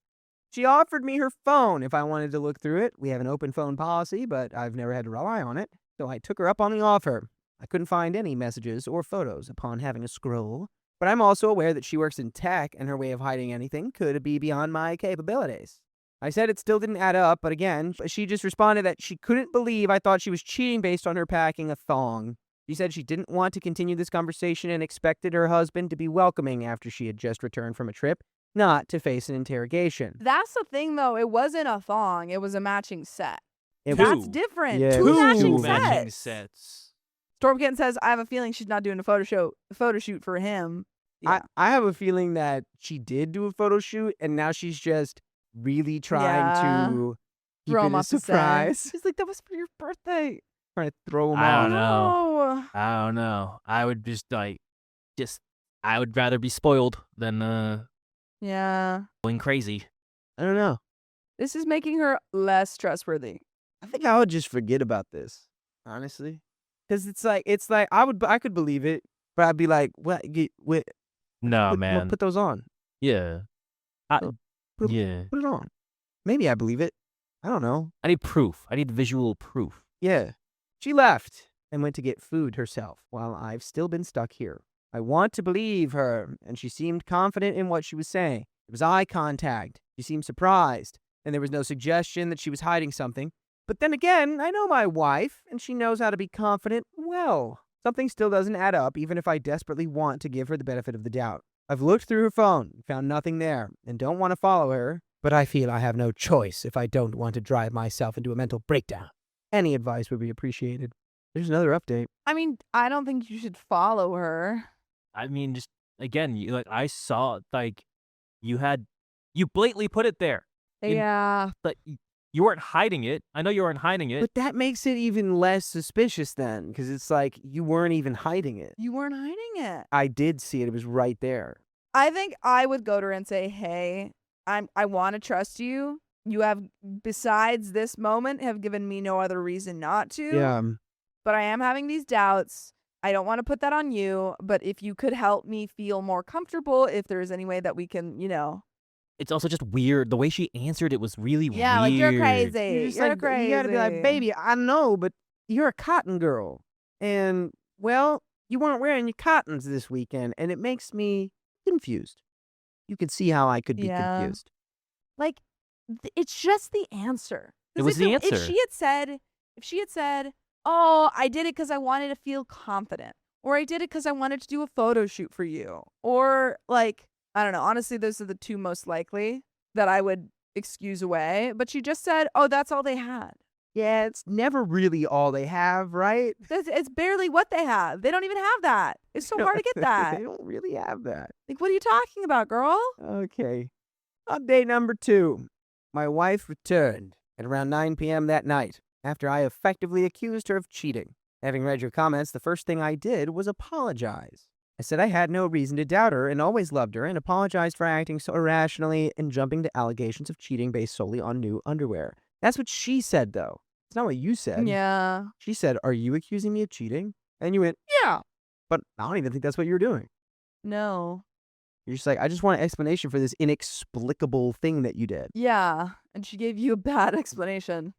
She offered me her phone if I wanted to look through it. We have an open phone policy, but I've never had to rely on it, so I took her up on the offer. I couldn't find any messages or photos upon having a scroll, but I'm also aware that she works in tech and her way of hiding anything could be beyond my capabilities. I said it still didn't add up, but again, she just responded that she couldn't believe I thought she was cheating based on her packing a thong. She said she didn't want to continue this conversation and expected her husband to be welcoming after she had just returned from a trip, not to face an interrogation. That's the thing, though. It wasn't a thong. It was a matching set. It Two. That's different. Yeah, Two two matching matching sets. sets. Stormkitten says, I have a feeling she's not doing a photo shoot for him. Yeah. I have a feeling that she did do a photo shoot, and now she's just really trying Yeah. to keep Throw it him a off the set. surprise. She's like, that was for your birthday. Trying to throw him I off. don't know. Oh. I don't know. I would I would rather be spoiled than Yeah. going crazy. I don't know. This is making her less trustworthy. I think I would just forget about this, honestly, because it's like I could believe it, but I'd be like, what? No, Put, man. put those on. Yeah. Put Yeah. it on. Maybe I believe it. I don't know. I need proof. I need visual proof. Yeah. She left and went to get food herself while I've still been stuck here. I want to believe her, and she seemed confident in what she was saying. There was eye contact. She seemed surprised, and there was no suggestion that she was hiding something. But then again, I know my wife, and she knows how to be confident well. Something still doesn't add up, even if I desperately want to give her the benefit of the doubt. I've looked through her phone, found nothing there, and don't want to follow her, but I feel I have no choice if I don't want to drive myself into a mental breakdown. Any advice would be appreciated. There's another update. I mean, I don't think you should follow her. I mean, just again, I saw, you blatantly put it there. Yeah. But you weren't hiding it. I know you weren't hiding it. But that makes it even less suspicious then, because it's like you weren't even hiding it. You weren't hiding it. I did see it. It was right there. I think I would go to her and say, hey, I want to trust you. You have, besides this moment, have given me no other reason not to. Yeah. But I am having these doubts. I don't want to put that on you. But if you could help me feel more comfortable, if there's any way that we can, It's also just weird. The way she answered it was really weird. Yeah, like, you're crazy. You're just You're like, crazy. you gotta be like, baby, I know, but you're a cotton girl. And, well, you weren't wearing your cottons this weekend, and it makes me confused. You could see how I could be confused. Like, it's just the answer. It was the answer. If she had said, oh, I did it because I wanted to feel confident, or I did it because I wanted to do a photo shoot for you, or like, I don't know. Honestly, those are the two most likely that I would excuse away. But she just said, oh, that's all they had. Yeah, it's never really all they have, right? It's barely what they have. They don't even have that. It's so hard to get that. They don't really have that. Like, what are you talking about, girl? Okay. Update number 2. My wife returned at around 9 p.m. that night after I effectively accused her of cheating. Having read your comments, the first thing I did was apologize. I said I had no reason to doubt her and always loved her, and apologized for acting so irrationally and jumping to allegations of cheating based solely on new underwear. That's what she said, though. It's not what you said. Yeah. She said, are you accusing me of cheating? And you went, yeah. But I don't even think that's what you're doing. No. You're just like, I just want an explanation for this inexplicable thing that you did. Yeah. And she gave you a bad explanation.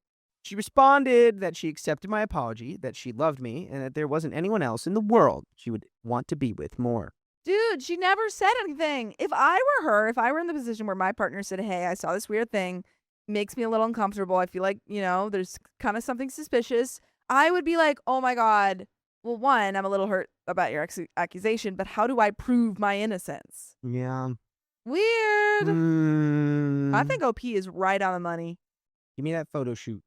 She responded that she accepted my apology, that she loved me, and that there wasn't anyone else in the world she would want to be with more. Dude, she never said anything. If I were her, if I were in the position where my partner said, hey, I saw this weird thing, makes me a little uncomfortable, I feel like, there's kind of something suspicious, I would be like, oh my God, well, one, I'm a little hurt about your accusation, but how do I prove my innocence? Yeah. Weird. I think OP is right on the money. Give me that photo shoot.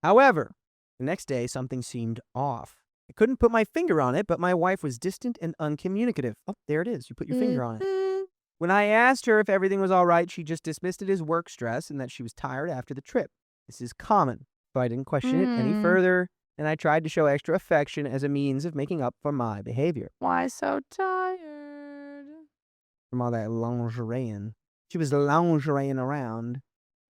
However, the next day, something seemed off. I couldn't put my finger on it, but my wife was distant and uncommunicative. Oh, there it is. You put your finger on it. When I asked her if everything was all right, she just dismissed it as work stress and that she was tired after the trip. This is common, so I didn't question it any further, and I tried to show extra affection as a means of making up for my behavior. Why so tired? From all that lingerie-ing. She was lingerie-ing around.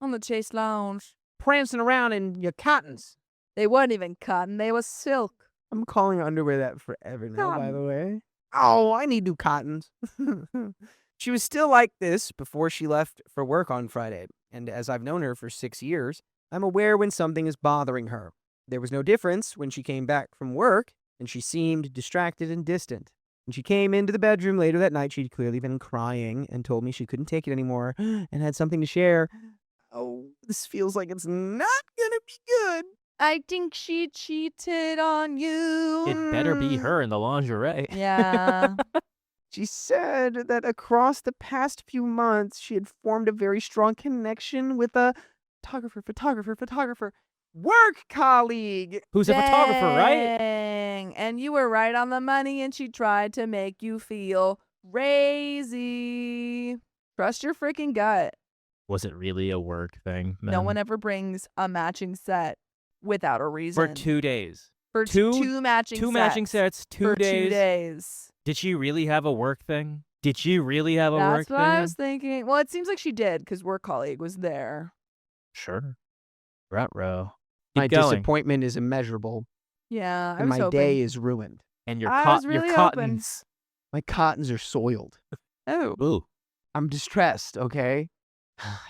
On the Chase Lounge. Prancing around in your cottons. They weren't even cotton. They was silk. I'm calling underwear that forever now, by Cotton. the way. Oh, I need new cottons. She was still like this before she left for work on Friday, and as I've known her for 6 years, I'm aware when something is bothering her. There was no difference when she came back from work, and she seemed distracted and distant. When she came into the bedroom later that night, she'd clearly been crying and told me she couldn't take it anymore and had something to share. Oh, this feels like it's not gonna be good. I think she cheated on you. It better be her in the lingerie. Yeah. She said that across the past few months, she had formed a very strong connection with a photographer, work colleague. Who's a photographer, right? Dang. And you were right on the money, and she tried to make you feel crazy. Trust your freaking gut. Was it really a work thing? No one ever brings a matching set without a reason. For 2 days. For two matching sets. Two matching sets, 2 for days. 2 days. Did she really have a work thing? Did she really have a work thing? That's what I was thinking. Well, it seems like she did because work colleague was there. Sure. Ruh-roh. My Keep going. disappointment is immeasurable, Yeah, I and was my hoping. day is ruined. And your I was really your hoping. cottons. My cottons are soiled. Oh. Ooh. I'm distressed, okay?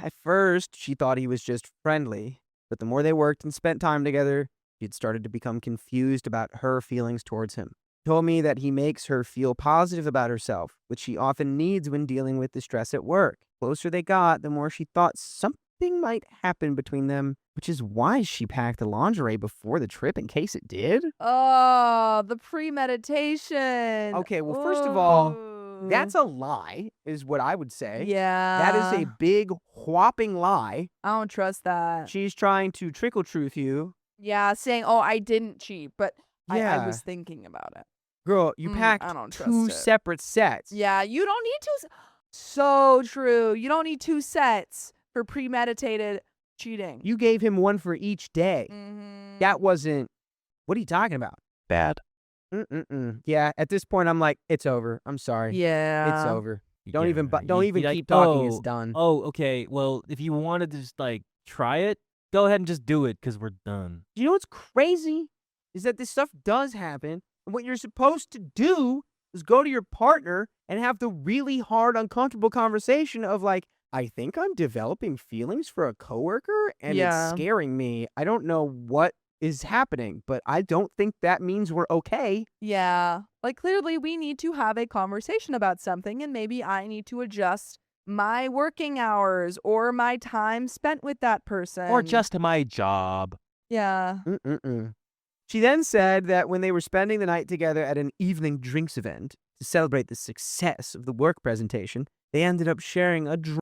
At first, she thought he was just friendly, but the more they worked and spent time together, she'd started to become confused about her feelings towards him. He told me that he makes her feel positive about herself, which she often needs when dealing with the stress at work. The closer they got, the more she thought something might happen between them, which is why she packed the lingerie before the trip in case it did. Oh, the premeditation. Okay, well, first of all, Ooh. that's a lie, is what I would say. Yeah. That is a big, whopping lie. I don't trust that. She's trying to trickle truth you. Yeah, saying, oh, I didn't cheat, but I Yeah. was thinking about it. Girl, you packed I don't trust 2 it. separate sets. Yeah, you don't need two. So true. You don't need 2 sets for premeditated cheating. You gave him one for each day. Mhm. That wasn't. What are you talking about? Bad. Yeah, at this point, I'm like, it's over. I'm sorry. Yeah. It's over. Don't Yeah, even you like, keep talking. It's done. Oh, okay. Well, if you wanted to just like try it, go ahead and just do it because we're done. You know what's crazy? Is that this stuff does happen. And what you're supposed to do is go to your partner and have the really hard, uncomfortable conversation of like, I think I'm developing feelings for a coworker and Yeah. it's scaring me. I don't know what is happening, but I don't think that means we're okay. Yeah. Like clearly we need to have a conversation about something and maybe I need to adjust my working hours or my time spent with that person. Or just my job. Yeah. She then said that when they were spending the night together at an evening drinks event to celebrate the success of the work presentation, they ended up sharing a drunk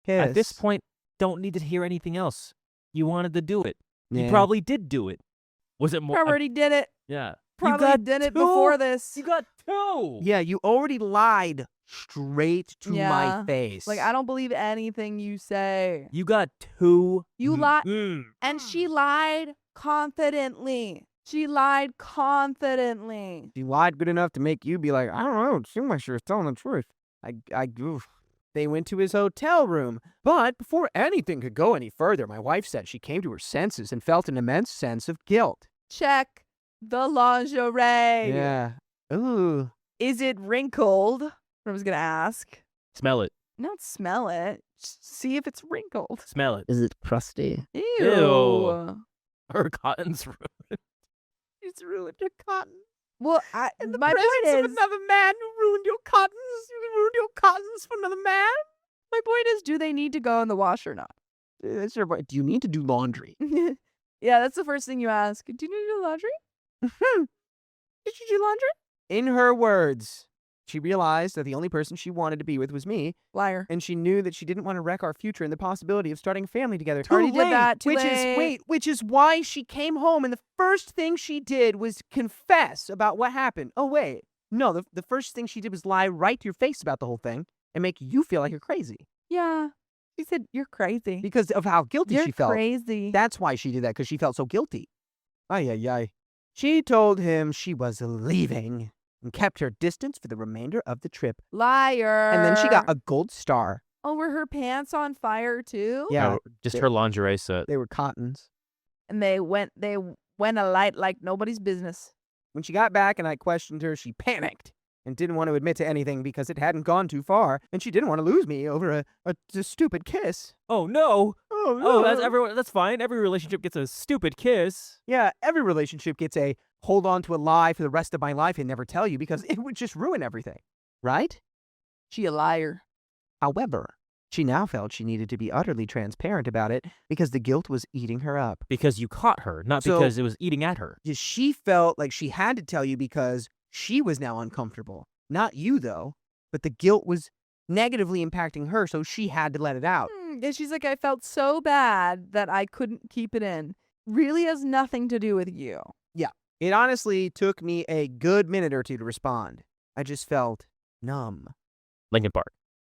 kiss. At this point, don't need to hear anything else. You wanted to do it. Yeah. You probably did do it. Was it more? Already did it. Yeah. Probably got did it 2? before this. You got 2. Yeah, you already lied straight to my Yeah. face. Like I don't believe anything you say. You got 2. You lied. Mm. And she lied confidently. She lied confidently. She lied good enough to make you be like, I don't know, it seemed like she was telling the truth. Oof. They went to his hotel room, but before anything could go any further, my wife said she came to her senses and felt an immense sense of guilt. Check the lingerie. Yeah. Ooh. Is it wrinkled? I was going to ask. Smell it. Don't smell it. Just see if it's wrinkled. Smell it. Is it crusty? Ew. Ew. Her cotton's ruined. It's ruined your cotton. Well, In the my presence point of is, another man who ruined your cottons. You ruined your cottons for another man. my point is, do they need to go in the wash or not? That's your point. Do you need to do laundry? Yeah, that's the first thing you ask. Do you need to do laundry? Did you do laundry? In her words, she realized that the only person she wanted to be with was me, Liar. and she knew that she didn't want to wreck our future and the possibility of starting a family together. Already did that. Too Which is why she came home, and the first thing she did was confess about what happened. Oh wait, no, the first thing she did was lie right to your face about the whole thing and make you feel like you're crazy Yeah. She said, you're crazy. because of how guilty You're she felt. crazy. That's why she did that, because she felt so guilty. Ay, ay, ay. She told him she was leaving and kept her distance for the remainder of the trip. Liar. And then she got a gold star. Oh, were her pants on fire too? Yeah, No, just her lingerie set. they were cottons. And they went alight like nobody's business. When she got back and I questioned her, she panicked and didn't want to admit to anything because it hadn't gone too far, and she didn't want to lose me over a stupid kiss. Oh no. Oh, Oh, that's fine. Every relationship gets a stupid kiss. Yeah, every relationship gets a hold on to a lie for the rest of my life and never tell you because it would just ruin everything. Right? She a liar. However, she now felt she needed to be utterly transparent about it because the guilt was eating her up. Because you caught her, not So- because it was eating at her. She felt like she had to tell you because she was now uncomfortable. Not you, though. But the guilt was negatively impacting her, so she had to let it out. And she's like, I felt so bad that I couldn't keep it in. Really has nothing to do with you. It honestly took me a good minute or two to respond. I just felt numb. Lincoln Park.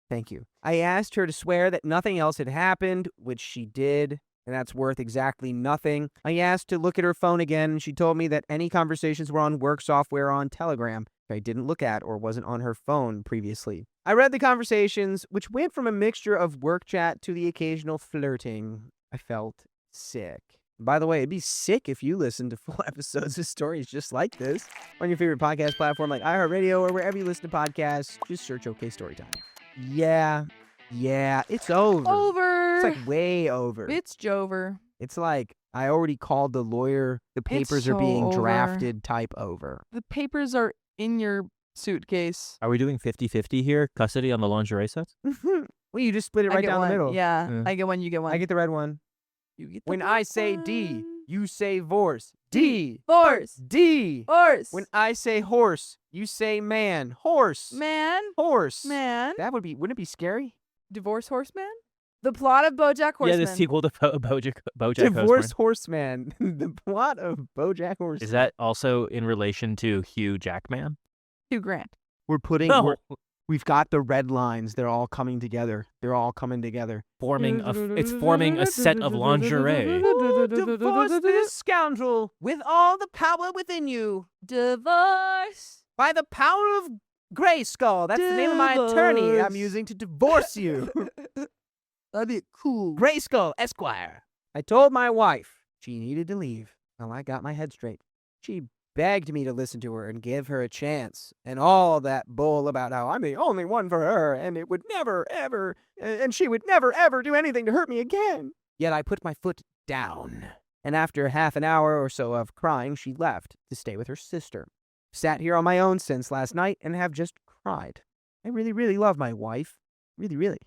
Thank you. I asked her to swear that nothing else had happened, which she did, and that's worth exactly nothing. I asked to look at her phone again, and she told me that any conversations were on work software on Telegram I didn't look at or wasn't on her phone previously. I read the conversations, which went from a mixture of work chat to the occasional flirting. I felt sick. By the way, it'd be sick if you listened to full episodes of stories just like this on your favorite podcast platform like iHeartRadio or wherever you listen to podcasts. Just search OK Storytime. Yeah, it's over. Over. It's like way over. It's Jover. It's like I already called the lawyer. The papers are so being over. drafted type over. The papers are in your suitcase. Are we doing 50-50 here? Custody on the lingerie sets? Well, you just split it I right get down one. the middle. Yeah, Yeah. I get one, you get one. I get the red one. You get the When red I say D, one. you say vorse. D. Horse. D. Horse. When I say horse, you say man. Horse. Man. Horse. Man. That would be, wouldn't it be scary? Divorce Horseman? The plot of BoJack Horseman. Yeah, the sequel to BoJack Divorce Horseman. Horseman. The plot of BoJack Horseman. Is that also in relation to Hugh Jackman? $2,000. We're putting, No. we've got the red lines. They're all coming together. They're all coming together. It's forming a set of lingerie. Ooh, divorce this scoundrel with all the power within you. Divorce. By the power of Grayskull. That's the name of my attorney I'm Divorce. using to divorce you. That'd be cool. Grayskull Esquire. I told my wife she needed to leave. Well, I got my head straight. She begged me to listen to her and give her a chance, and all that bull about how I'm the only one for her, and it would never, ever, and she would never, ever do anything to hurt me again. Yet I put my foot down, and after half an hour or so of crying, she left to stay with her sister. Sat here on my own since last night and have just cried. I really, really love my wife. Really, really.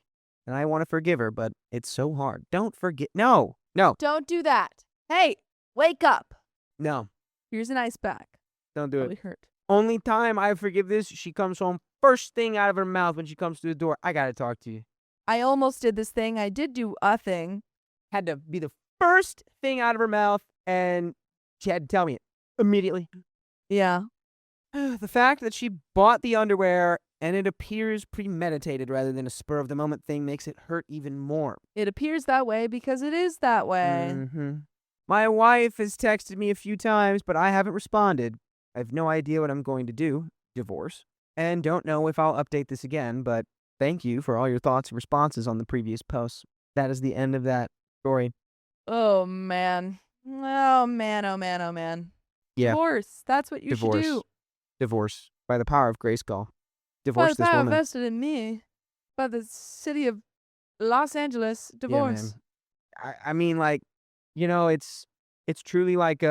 And I want to forgive her, but it's so hard. Don't forget. No. Don't do that. Hey, wake up. No. Here's an ice pack. Don't do it. Probably hurt. Only time I forgive this, she comes home, first thing out of her mouth when she comes through the door, I gotta talk to you. I almost did this thing. I did do a thing. Had to be the first thing out of her mouth, and she had to tell me it immediately. Yeah. The fact that she bought the underwear and it appears premeditated rather than a spur of the moment thing makes it hurt even more. It appears that way because it is that way. Mm-hmm. My wife has texted me a few times, but I haven't responded. I have no idea what I'm going to do, divorce, and don't know if I'll update this again, but thank you for all your thoughts and responses on the previous posts. That is the end of that story. Oh, man. Oh, man, oh, man, oh, man. Yeah. Divorce. That's what you Divorce. should do. Divorce. By the power of Grayskull. By Divorce the this power woman. vested in me. By the city of Los Angeles. Divorce. I mean, like, you know, it's truly like, you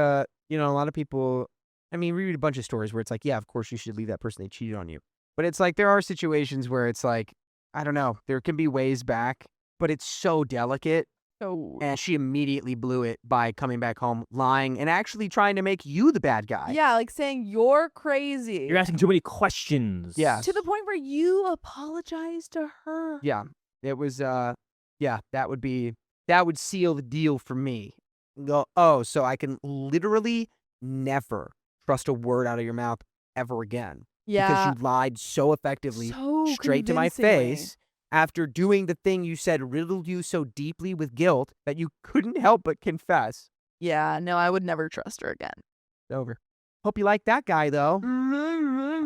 know, a lot of people, I mean, we read a bunch of stories where it's like, yeah, of course you should leave that person. They cheated on you. But it's like, there are situations where it's like, I don't know, there can be ways back, but it's so delicate. Oh. And she immediately blew it by coming back home, lying, and actually trying to make you the bad guy. Yeah, like saying you're crazy. You're asking too many questions. Yeah. To the point where you apologize to her. Yeah. It was, yeah, that would seal the deal for me. Go, oh, so I can literally never trust a word out of your mouth ever again. Yeah. Because you lied so effectively, So straight to my convincingly. face, after doing the thing you said riddled you so deeply with guilt that you couldn't help but confess. Yeah, no, I would never trust her again. It's over. Hope you like that guy, though.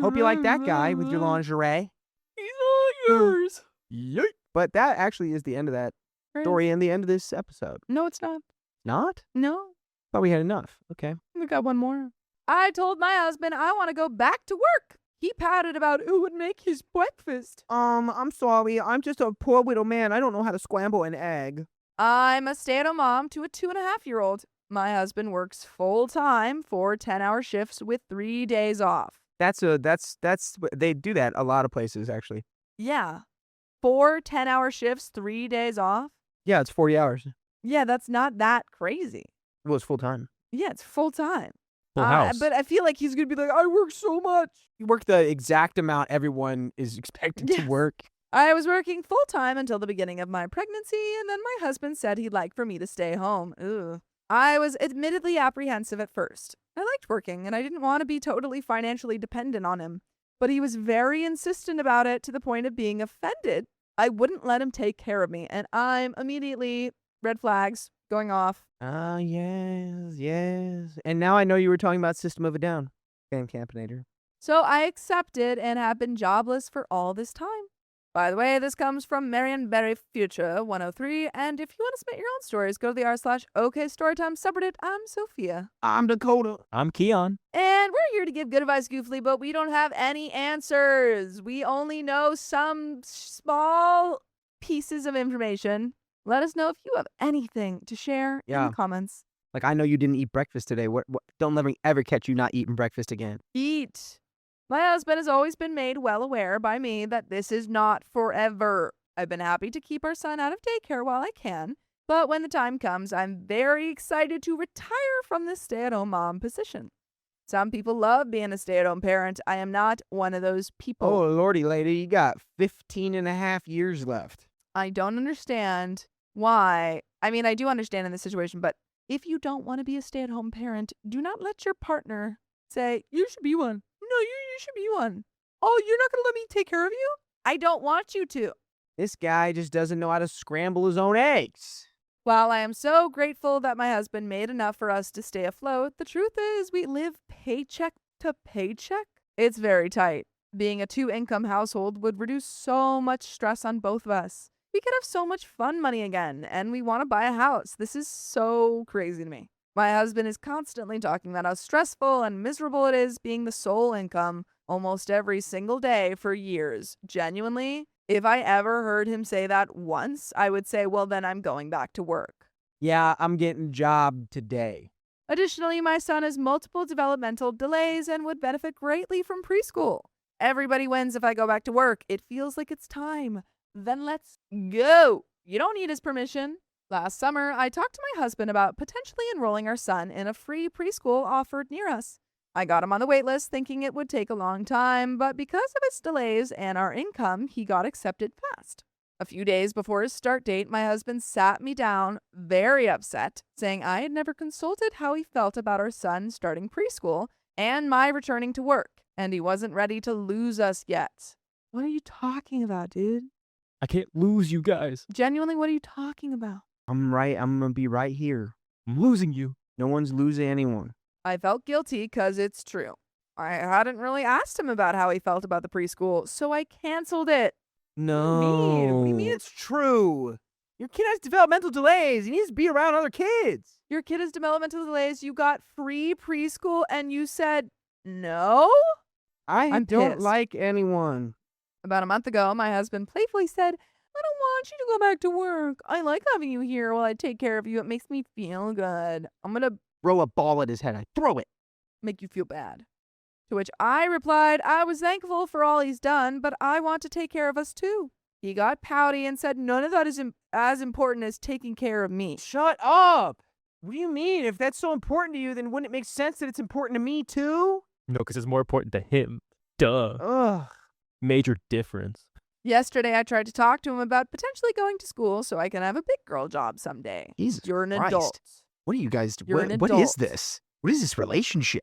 Hope you like that guy with your lingerie. He's all yours. Yeet. But that actually is the end of that story and the end of this episode. No, it's not. Not? No. Thought we had enough. Okay. We got one more. I told my husband I want to go back to work. He pouted about who would make his breakfast. I'm sorry. I'm just a poor widow man. I don't know how to scramble an egg. I'm a stay-at-home mom to a 2.5-year-old. My husband works full-time for 10-hour shifts with 3 days off. That's they do that a lot of places actually. Yeah. 4 10-hour shifts, 3 days off. Yeah, it's 40 hours. Yeah, that's not that crazy. Well, it's full time. Yeah, it's full-time. Full house. But I feel like he's going to be like, I work so much. You work the exact amount everyone is expected to Yes. work. I was working full-time until the beginning of my pregnancy, and then my husband said he'd like for me to stay home. Ugh. I was admittedly apprehensive at first. I liked working, and I didn't want to be totally financially dependent on him. But he was very insistent about it to the point of being offended. I wouldn't let him take care of me, and I'm immediately, red flags, going off. Ah, yes. And now I know you were talking about System of a Down. Fan Campinator. So I accepted and have been jobless for all this time. By the way, this comes from Marion Berry Future 103, and if you want to submit your own stories, go to the r/OKStorytime subreddit. I'm Sophia. I'm Dakota. I'm Keon. And we're here to give good advice, goofly, but we don't have any answers. We only know some small pieces of information. Let us know if you have anything to share in Yeah. the comments. Like, I know you didn't eat breakfast today. What? Don't let me ever catch you not eating breakfast again. Eat. My husband has always been made well aware by me that this is not forever. I've been happy to keep our son out of daycare while I can, but when the time comes, I'm very excited to retire from this stay-at-home mom position. Some people love being a stay-at-home parent. I am not one of those people. Oh, lordy, lady. You got 15 and a half years left. I don't understand why. I mean, I do understand in this situation, but if you don't want to be a stay-at-home parent, do not let your partner say, you should be one. No, you should be one. Oh, you're not going to let me take care of you? I don't want you to. This guy just doesn't know how to scramble his own eggs. While I am so grateful that my husband made enough for us to stay afloat, the truth is we live paycheck to paycheck. It's very tight. Being a 2-income household would reduce so much stress on both of us. We could have so much fun money again, and we want to buy a house. This is so crazy to me. My husband is constantly talking about how stressful and miserable it is being the sole income almost every single day for years. Genuinely, if I ever heard him say that once, I would say, well, then I'm going back to work. Yeah, I'm getting job today. Additionally, my son has multiple developmental delays and would benefit greatly from preschool. Everybody wins if I go back to work. It feels like it's time. Then let's go. You don't need his permission. Last summer, I talked to my husband about potentially enrolling our son in a free preschool offered near us. I got him on the wait list thinking it would take a long time, but because of its delays and our income, he got accepted fast. A few days before his start date, my husband sat me down, very upset, saying I had never consulted how he felt about our son starting preschool and my returning to work, and he wasn't ready to lose us yet. What are you talking about, dude? I can't lose you guys. Genuinely, what are you talking about? I'm gonna be right here. I'm losing you. No one's losing anyone. I felt guilty because it's true. I hadn't really asked him about how he felt about the preschool, so I canceled it. No. What do you mean it's true? Your kid has developmental delays. He needs to be around other kids. Your kid has developmental delays. You got free preschool and you said no? I'm don't pissed. like anyone. About a month ago, my husband playfully said, I don't want you to go back to work. I like having you here while I take care of you. It makes me feel good. I'm going to Throw a ball at his head. I throw it. make you feel bad. To which I replied, I was thankful for all he's done, but I want to take care of us too. He got pouty and said none of that is as important as taking care of me. Shut up. What do you mean? If that's so important to you, then wouldn't it make sense that it's important to me too? No, because it's more important to him. Duh. Ugh. Major difference. Yesterday, I tried to talk to him about potentially going to school so I can have a big girl job someday. Jesus You're an Christ. adult. What are you guys You're an What is adult. this? What is this relationship?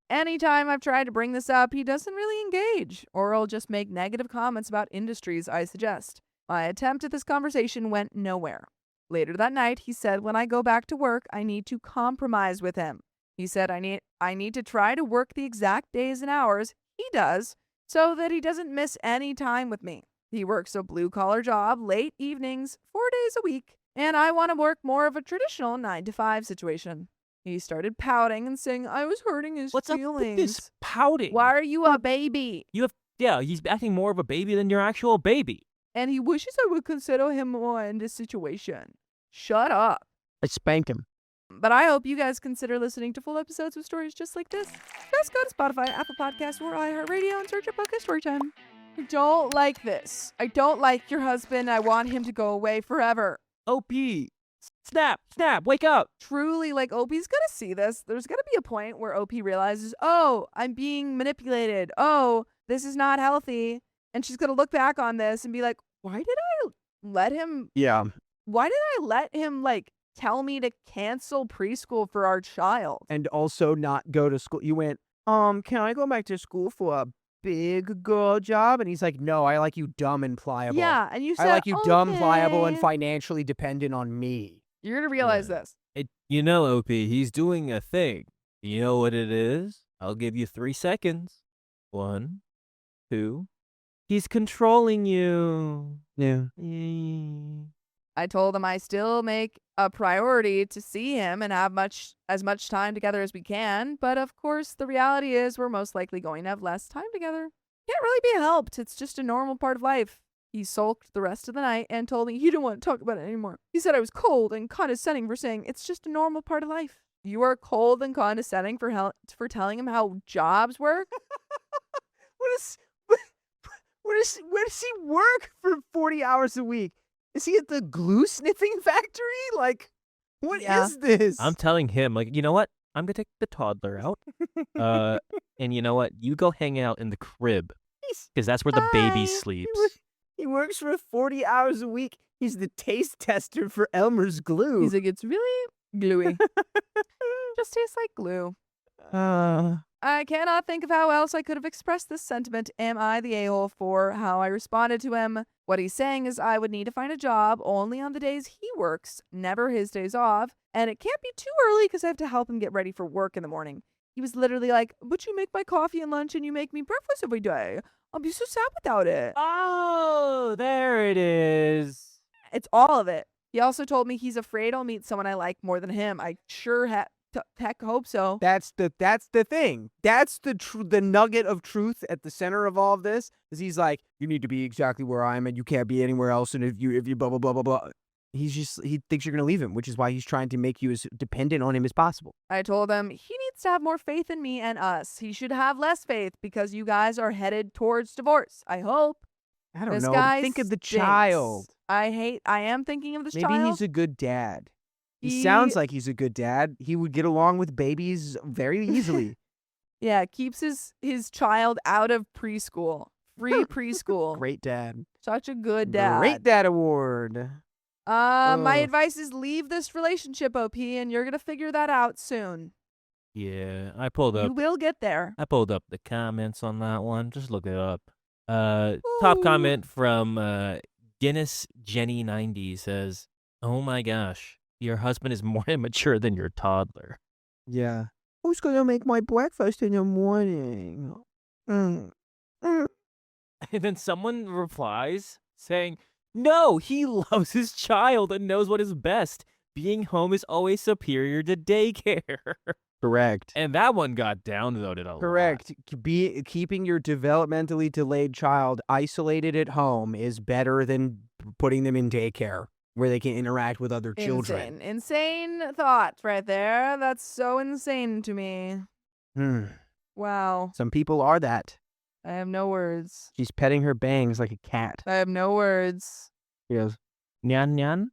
Anytime I've tried to bring this up, he doesn't really engage, or he'll just make negative comments about industries I suggest. My attempt at this conversation went nowhere. Later that night, he said when I go back to work, I need to compromise with him. He said I need to try to work the exact days and hours he does so that he doesn't miss any time with me. He works a blue-collar job, late evenings, 4 days a week, and I want to work more of a traditional 9-to-5 situation. He started pouting and saying I was hurting his What's feelings. up with this pouting? Why are you a baby? Yeah, he's acting more of a baby than your actual baby. And he wishes I would consider him more in this situation. Shut up. I spank him. But I hope you guys consider listening to full episodes with stories just like this. Just go to Spotify, Apple Podcasts, or iHeartRadio and search up Podcast Storytime. I don't like this. I don't like your husband. I want him to go away forever. OP. Snap, wake up. Truly, like, OP's gonna see this. There's gonna be a point where OP realizes, oh, I'm being manipulated. Oh, this is not healthy. And she's gonna look back on this and be like, why did I let him, like, tell me to cancel preschool for our child? And also not go to school. You went, can I go back to school for a big girl job? And he's like, no, I like you dumb and pliable. Yeah, and you said, I like you dumb, pliable, and "Okay." financially dependent on me. You're gonna realize Yeah. this. OP, he's doing a thing. You know what it is? I'll give you 3 seconds. 1, 2. He's controlling you. Yeah. I told him I still make a priority to see him and have as much time together as we can, but of course the reality is we're most likely going to have less time together. Can't really be helped. It's just a normal part of life. He sulked the rest of the night and told me he didn't want to talk about it anymore. He said I was cold and condescending for saying it's just a normal part of life. You are cold and condescending for telling him how jobs work? Where does he work for 40 hours a week? Is he at the glue sniffing factory? Like, what is this? I'm telling him, like, you know what? I'm going to take the toddler out. And you know what? You go hang out in the crib. Because that's where the baby sleeps. He works for 40 hours a week. He's the taste tester for Elmer's glue. He's like, it's really gluey. Just tastes like glue. I cannot think of how else I could have expressed this sentiment. Am I the a-hole for how I responded to him? What he's saying is I would need to find a job only on the days he works, never his days off, and it can't be too early because I have to help him get ready for work in the morning. He was literally like, but you make my coffee and lunch and you make me breakfast every day. I'll be so sad without it. Oh, there it is. It's all of it. He also told me he's afraid I'll meet someone I like more than him. I sure heck hope so. That's the thing. That's the nugget of truth at the center of all of this. Is he's like, you need to be exactly where I am, and you can't be anywhere else. And if you blah blah blah blah blah, he thinks you're gonna leave him, which is why he's trying to make you as dependent on him as possible. I told him he needs to have more faith in me and us. He should have less faith because you guys are headed towards divorce. I hope. I don't This know. guy Think of the stinks. child. I am thinking of this Maybe child. he's a good dad. He sounds like he's a good dad. He would get along with babies very easily. Yeah, keeps his child out of preschool. Free preschool. Great dad. Such a good dad. Great dad award. My Ugh. advice is leave this relationship, OP, and you're gonna figure that out soon. Yeah, I pulled up. You will get there. I pulled up the comments on that one. Just look it up. Top comment from Guinness Jenny 90 says, "Oh my gosh, your husband is more immature than your toddler." Yeah. Who's gonna make my breakfast in the morning? And then someone replies saying, "No, he loves his child and knows what is best. Being home is always superior to daycare." Correct. And that one got downvoted a lot. Correct. Keeping your developmentally delayed child isolated at home is better than putting them in daycare where they can interact with other children. Insane thought right there. That's so insane to me. Wow. Some people are that. I have no words. She's petting her bangs like a cat. I have no words. He goes, Nyan nyan?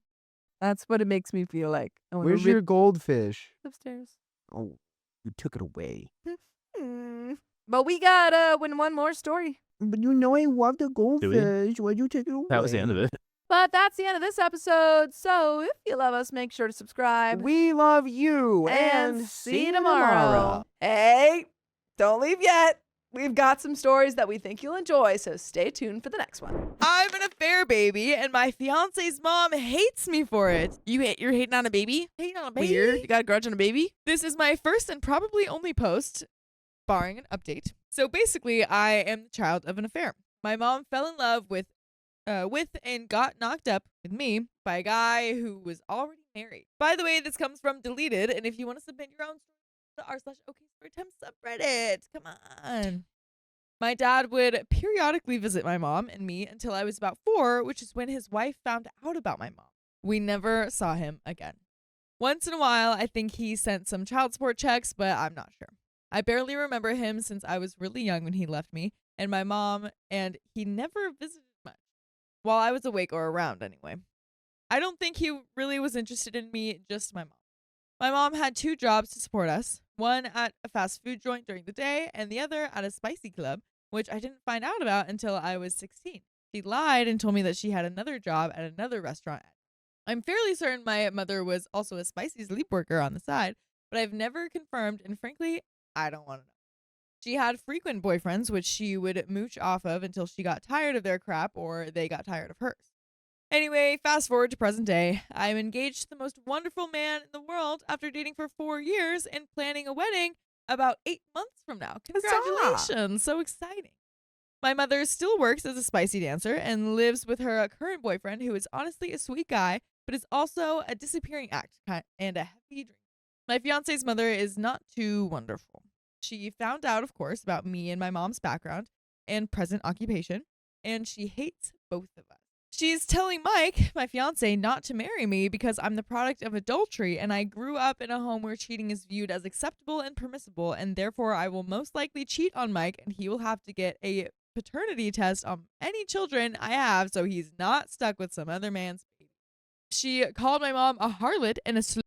That's what it makes me feel like. I wanna where's rip your goldfish? upstairs? Oh, you took it away. But we got one more story. But you know I love the goldfish. Why'd you take it away? That was the end of it. But that's the end of this episode. So if you love us, make sure to subscribe. We love you. And see you tomorrow. Hey, don't leave yet. We've got some stories that we think you'll enjoy, so stay tuned for the next one. I'm an affair baby, and my fiance's mom hates me for it. You're hating on a baby? Hating on a baby? Weird. You got a grudge on a baby? This is my first and probably only post, barring an update. So basically, I am the child of an affair. My mom fell in love with and got knocked up with me by a guy who was already married. By the way, this comes from Deleted, and if you want to submit your own story, the r/okstorytime subreddit. Come on. My dad would periodically visit my mom and me until I was about 4, which is when his wife found out about my mom. We never saw him again. Once in a while, I think he sent some child support checks, but I'm not sure. I barely remember him since I was really young when he left me and my mom, and he never visited much. While I was awake or around, anyway. I don't think he really was interested in me, just my mom. My mom had 2 jobs to support us, one at a fast food joint during the day and the other at a spicy club, which I didn't find out about until I was 16. She lied and told me that she had another job at another restaurant. I'm fairly certain my mother was also a spicy sleep worker on the side, but I've never confirmed, and frankly, I don't want to know. She had frequent boyfriends, which she would mooch off of until she got tired of their crap or they got tired of hers. Anyway, fast forward to present day. I'm engaged to the most wonderful man in the world after dating for 4 years and planning a wedding about 8 months from now. Congratulations. So exciting. My mother still works as a spicy dancer and lives with her current boyfriend, who is honestly a sweet guy, but is also a disappearing act and a heavy drinker. My fiance's mother is not too wonderful. She found out, of course, about me and my mom's background and present occupation, and she hates both of us. She's telling Mike, my fiance, not to marry me because I'm the product of adultery and I grew up in a home where cheating is viewed as acceptable and permissible, and therefore I will most likely cheat on Mike and he will have to get a paternity test on any children I have so he's not stuck with some other man's baby. She called my mom a harlot and a slut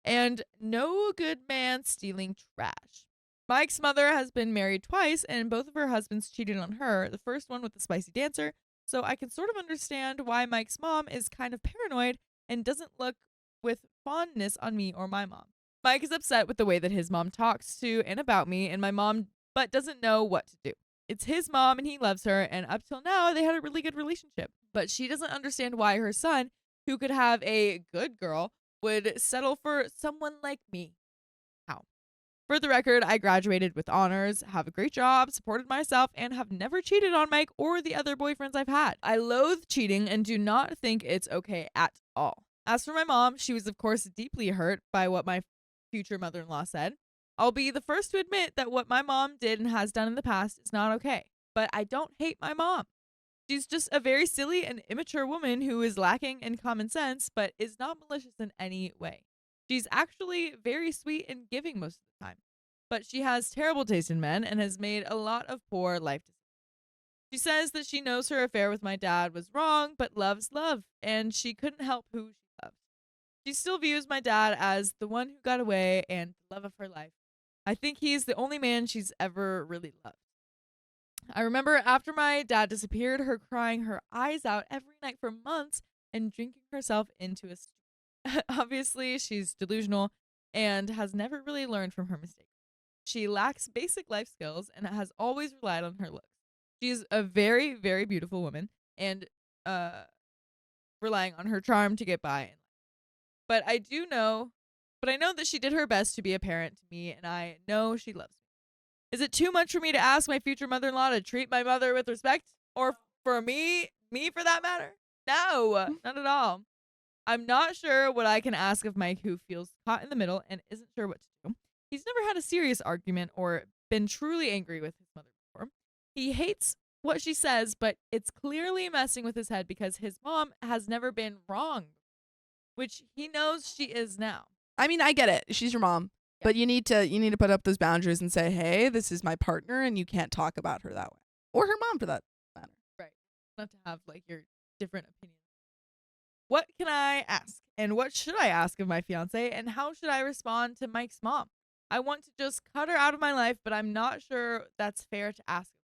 and no good man stealing trash. Mike's mother has been married twice and both of her husbands cheated on her, the first one with the spicy dancer, so I can sort of understand why Mike's mom is kind of paranoid and doesn't look with fondness on me or my mom. Mike is upset with the way that his mom talks to and about me and my mom, but doesn't know what to do. It's his mom and he loves her, and up till now, they had a really good relationship. But she doesn't understand why her son, who could have a good girl, would settle for someone like me. How? For the record, I graduated with honors, have a great job, supported myself, and have never cheated on Mike or the other boyfriends I've had. I loathe cheating and do not think it's okay at all. As for my mom, she was of course deeply hurt by what my future mother-in-law said. I'll be the first to admit that what my mom did and has done in the past is not okay. But I don't hate my mom. She's just a very silly and immature woman who is lacking in common sense, but is not malicious in any way. She's actually very sweet and giving most of the time. But she has terrible taste in men and has made a lot of poor life decisions. She says that she knows her affair with my dad was wrong, but loves love, and she couldn't help who she loved. She still views my dad as the one who got away and the love of her life. I think he's the only man she's ever really loved. I remember after my dad disappeared, her crying her eyes out every night for months and drinking herself into a stew. Obviously, she's delusional and has never really learned from her mistakes. She lacks basic life skills and has always relied on her looks. She's a very, very beautiful woman and relying on her charm to get by in life. But I know that she did her best to be a parent to me, and I know she loves me. Is it too much for me to ask my future mother-in-law to treat my mother with respect? Or for me for that matter? No, not at all. I'm not sure what I can ask of Mike, who feels caught in the middle and isn't sure what to do. He's never had a serious argument or been truly angry with his mother before. He hates what she says, but it's clearly messing with his head because his mom has never been wrong, which he knows she is now. I mean, I get it. She's your mom. Yeah. But you need to put up those boundaries and say, hey, this is my partner, and you can't talk about her that way. Or her mom, for that matter. Right. Not to have like your different opinions. What can I ask? And what should I ask of my fiance? And how should I respond to Mike's mom? I want to just cut her out of my life, but I'm not sure that's fair to ask him.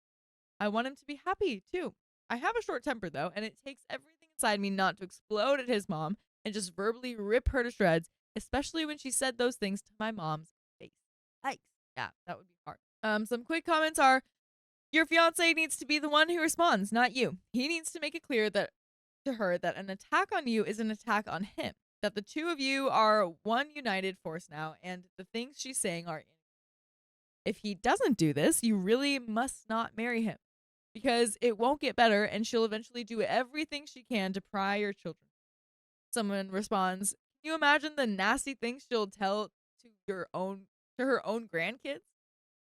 I want him to be happy, too. I have a short temper, though, and it takes everything inside me not to explode at his mom and just verbally rip her to shreds, especially when she said those things to my mom's face. Yikes. Yeah, that would be hard. Some quick comments are, your fiance needs to be the one who responds, not you. He needs to make it clear that to her that an attack on you is an attack on him, that the two of you are one united force now, and the things she's saying are. If he doesn't do this, you really must not marry him, because it won't get better, and she'll eventually do everything she can to pry your children. Someone responds, can you imagine the nasty things she'll tell to her own grandkids?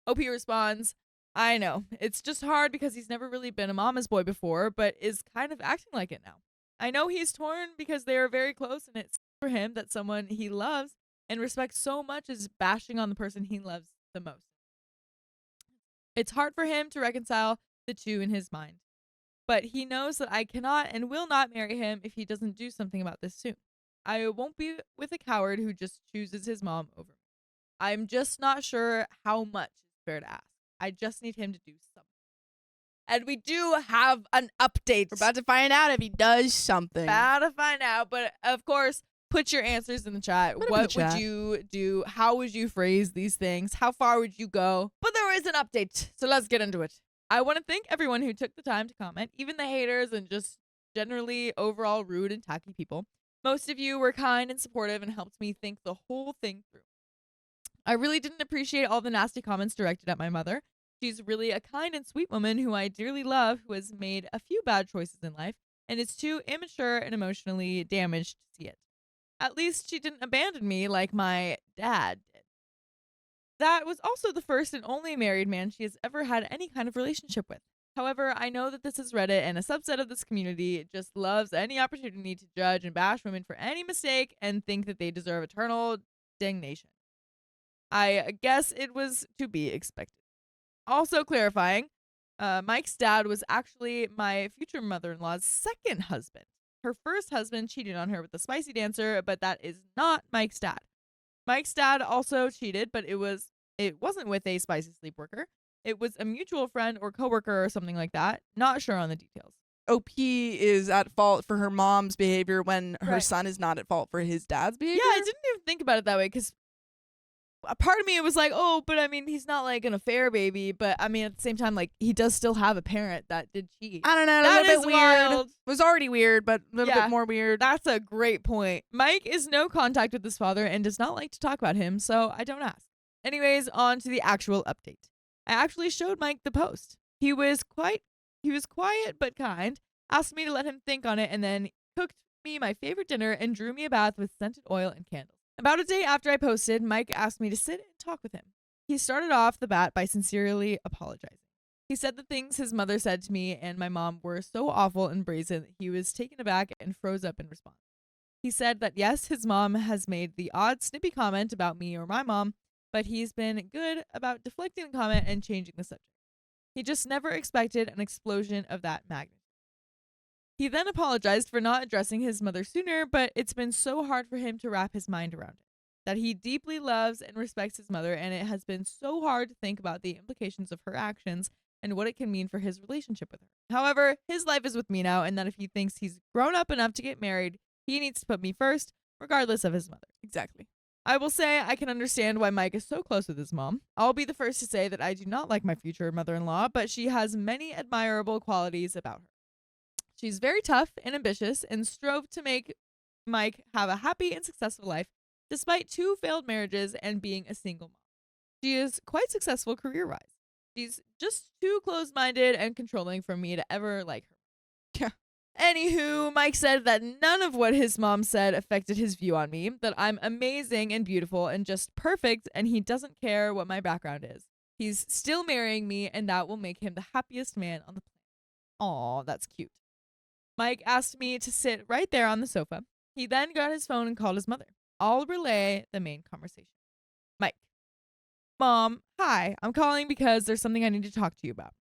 OP responds, I know. It's just hard because he's never really been a mama's boy before, but is kind of acting like it now. I know he's torn because they are very close, and it's for him that someone he loves and respects so much is bashing on the person he loves the most. It's hard for him to reconcile the two in his mind, but he knows that I cannot and will not marry him if he doesn't do something about this soon. I won't be with a coward who just chooses his mom over me. I'm just not sure how much is fair to ask. I just need him to do something. And we do have an update. We're about to find out if he does something. About to find out, but of course, put your answers in the chat. What would you do? How would you phrase these things? How far would you go? But there is an update, so let's get into it. I want to thank everyone who took the time to comment, even the haters and just generally overall rude and tacky people. Most of you were kind and supportive and helped me think the whole thing through. I really didn't appreciate all the nasty comments directed at my mother. She's really a kind and sweet woman who I dearly love, who has made a few bad choices in life and is too immature and emotionally damaged to see it. At least she didn't abandon me like my dad did. That was also the first and only married man she has ever had any kind of relationship with. However, I know that this is Reddit, and a subset of this community just loves any opportunity to judge and bash women for any mistake and think that they deserve eternal damnation. I guess it was to be expected. Also clarifying, Mike's dad was actually my future mother-in-law's second husband. Her first husband cheated on her with a spicy dancer, but that is not Mike's dad. Mike's dad also cheated, but it wasn't with a spicy sleepwalker. It was a mutual friend or coworker or something like that. Not sure on the details. OP is at fault for her mom's behavior when her Right. son is not at fault for his dad's behavior. Yeah, I didn't even think about it that way because a part of me was like, oh, but I mean, he's not like an affair baby. But I mean, at the same time, like, he does still have a parent that did cheat. I don't know. That A little is bit weird. wild. It was already weird, but a little Yeah. bit more weird. That's a great point. Mike is no contact with his father and does not like to talk about him, so I don't ask. Anyways, on to the actual update. I actually showed Mike the post. He was quiet but kind, asked me to let him think on it, and then cooked me my favorite dinner and drew me a bath with scented oil and candles. About a day after I posted, Mike asked me to sit and talk with him. He started off the bat by sincerely apologizing. He said the things his mother said to me and my mom were so awful and brazen that he was taken aback and froze up in response. He said that yes, his mom has made the odd snippy comment about me or my mom, but he's been good about deflecting the comment and changing the subject. He just never expected an explosion of that magnitude. He then apologized for not addressing his mother sooner, but it's been so hard for him to wrap his mind around it. That he deeply loves and respects his mother, and it has been so hard to think about the implications of her actions and what it can mean for his relationship with her. However, his life is with me now, and that if he thinks he's grown up enough to get married, he needs to put me first, regardless of his mother. Exactly. I will say I can understand why Mike is so close with his mom. I'll be the first to say that I do not like my future mother-in-law, but she has many admirable qualities about her. She's very tough and ambitious and strove to make Mike have a happy and successful life despite 2 failed marriages and being a single mom. She is quite successful career-wise. She's just too closed-minded and controlling for me to ever like her. Anywho, Mike said that none of what his mom said affected his view on me, that I'm amazing and beautiful and just perfect, and he doesn't care what my background is. He's still marrying me, and that will make him the happiest man on the planet. Aw, that's cute. Mike asked me to sit right there on the sofa. He then got his phone and called his mother. I'll relay the main conversation. Mike. Mom, hi. I'm calling because there's something I need to talk to you about.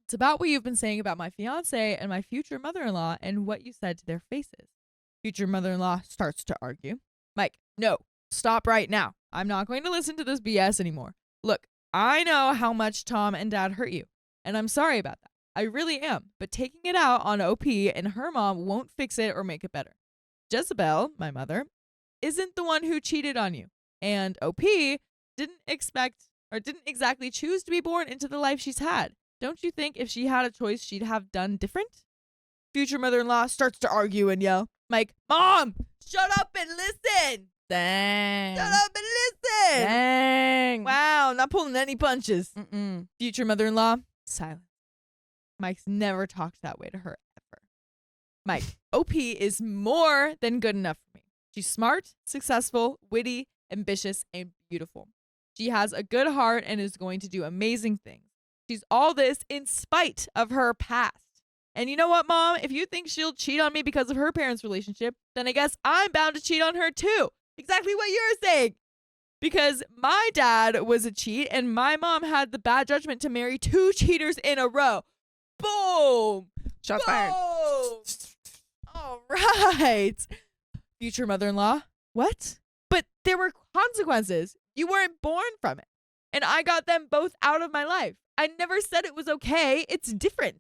It's about what you've been saying about my fiance and my future mother-in-law and what you said to their faces. Future mother-in-law starts to argue. Mike, no. Stop right now. I'm not going to listen to this BS anymore. Look, I know how much Tom and Dad hurt you, and I'm sorry about that. I really am, but taking it out on OP and her mom won't fix it or make it better. Jezebel, my mother, isn't the one who cheated on you, and OP didn't exactly choose to be born into the life she's had. Don't you think if she had a choice, she'd have done different? Future mother-in-law starts to argue and yell. Mike, Mom, shut up and listen. Dang. Shut up and listen. Dang. Wow, not pulling any punches. Mm-mm. Future mother-in-law, silence. Mike's never talked that way to her ever. Mike, OP is more than good enough for me. She's smart, successful, witty, ambitious, and beautiful. She has a good heart and is going to do amazing things. She's all this in spite of her past. And you know what, Mom? If you think she'll cheat on me because of her parents' relationship, then I guess I'm bound to cheat on her too. Exactly what you're saying. Because my dad was a cheat and my mom had the bad judgment to marry 2 cheaters in a row. Boom! Shots fired. All right. Future mother-in-law, what? But there were consequences. You weren't born from it. And I got them both out of my life. I never said it was okay. It's different.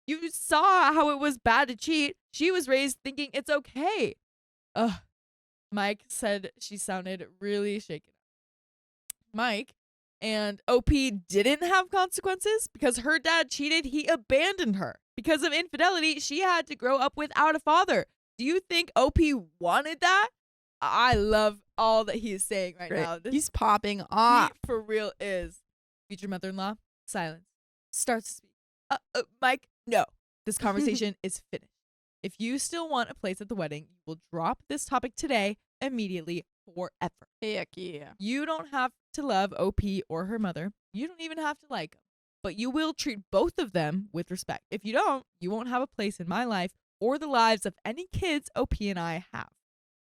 You saw how it was bad to cheat. She was raised thinking it's okay. Ugh. Mike said she sounded really shaken. Mike and OP didn't have consequences because her dad cheated. He abandoned her. Because of infidelity, she had to grow up without a father. Do you think OP wanted that? I love all that he is saying right now. He's popping off. He for real is. Future mother-in-law, silence. Starts to speak. Mike, no. This conversation is finished. If you still want a place at the wedding, you will drop this topic today, immediately, forever. Heck yeah. You don't have to love OP or her mother. You don't even have to like them. But you will treat both of them with respect. If you don't, you won't have a place in my life or the lives of any kids OP and I have.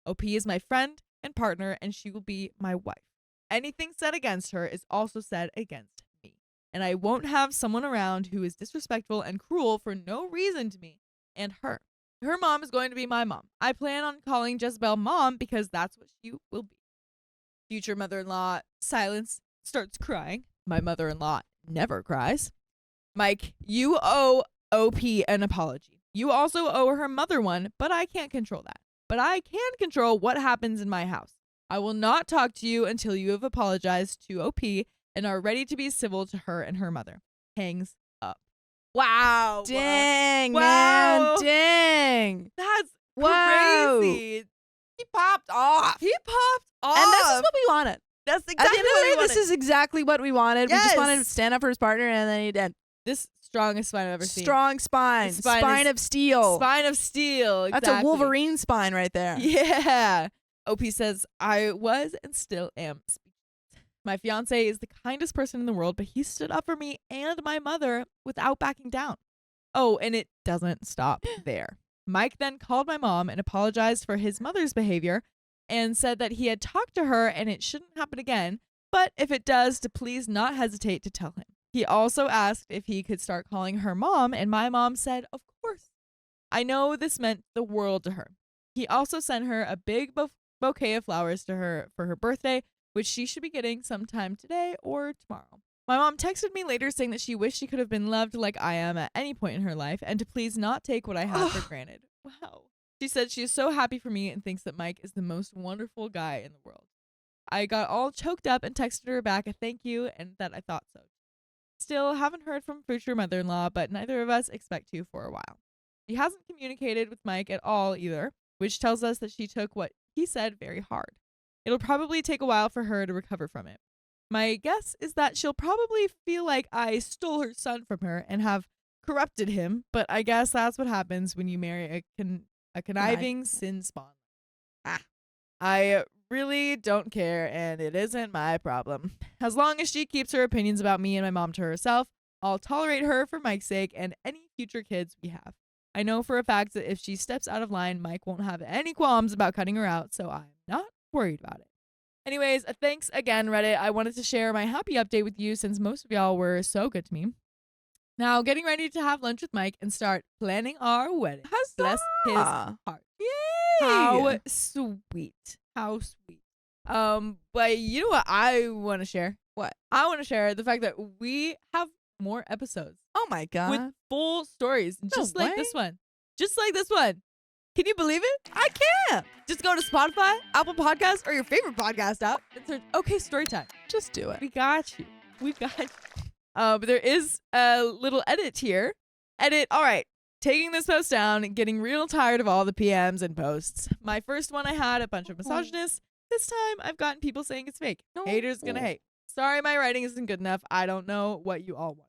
OP is my friend and partner, and she will be my wife. Anything said against her is also said against me. And I won't have someone around who is disrespectful and cruel for no reason to me and her. Her mom is going to be my mom. I plan on calling Jezebel Mom because that's what she will be. Future mother-in-law, silence, starts crying. My mother-in-law never cries. Mike, you owe OP an apology. You also owe her mother one, but I can't control that. But I can control what happens in my house. I will not talk to you until you have apologized to OP and are ready to be civil to her and her mother. Hangs up. Wow. Dang, Wow. man. Dang. That's Whoa. crazy. He popped off. He popped off. And this is what we wanted. That's At exactly the end of what the we day, this wanted. is exactly what we wanted. We just wanted to Yes. stand up for his partner, and then he did. This strongest spine I've ever seen. Strong spine. Spine Spine is- of steel. Spine of steel. That's Exactly. a Wolverine spine right there. Yeah. OP says, I was and still am speechless. My fiance is the kindest person in the world, but he stood up for me and my mother without backing down. Oh, and it doesn't stop there. Mike then called my mom and apologized for his mother's behavior and said that he had talked to her and it shouldn't happen again, but if it does, to please not hesitate to tell him. He also asked if he could start calling her mom, and my mom said, of course. I know this meant the world to her. He also sent her a big bouquet of flowers to her for her birthday, which she should be getting sometime today or tomorrow. My mom texted me later saying that she wished she could have been loved like I am at any point in her life and to please not take what I have for granted. Wow. She said she is so happy for me and thinks that Mike is the most wonderful guy in the world. I got all choked up and texted her back a thank you and that I thought so. Still haven't heard from future mother-in-law, but neither of us expect to for a while. She hasn't communicated with Mike at all either, which tells us that she took what he said very hard. It'll probably take a while for her to recover from it. My guess is that she'll probably feel like I stole her son from her and have corrupted him, but I guess that's what happens when you marry a conniving sin spawn. I really don't care, and it isn't my problem. As long as she keeps her opinions about me and my mom to herself, I'll tolerate her for Mike's sake and any future kids we have. I know for a fact that if she steps out of line, Mike won't have any qualms about cutting her out, so I'm not worried about it. Anyways, thanks again, Reddit. I wanted to share my happy update with you since most of y'all were so good to me. Now, getting ready to have lunch with Mike and start planning our wedding. Bless his heart. Yay! How sweet. How sweet. But you know what I want to share? What? I want to share the fact that we have more episodes Oh my God. with full stories, just like way. this one. Just like this one. Can you believe it? I can't. Just go to Spotify, Apple Podcasts, or your favorite podcast app and search OK Storytime. Just do it. We got you. We got you. But there is a little edit here. Edit. All right. Taking this post down and getting real tired of all the PMs and posts. My first one I had a bunch of misogynists. This time I've gotten people saying it's fake. No. Haters gonna hate. Sorry my writing isn't good enough. I don't know what you all want.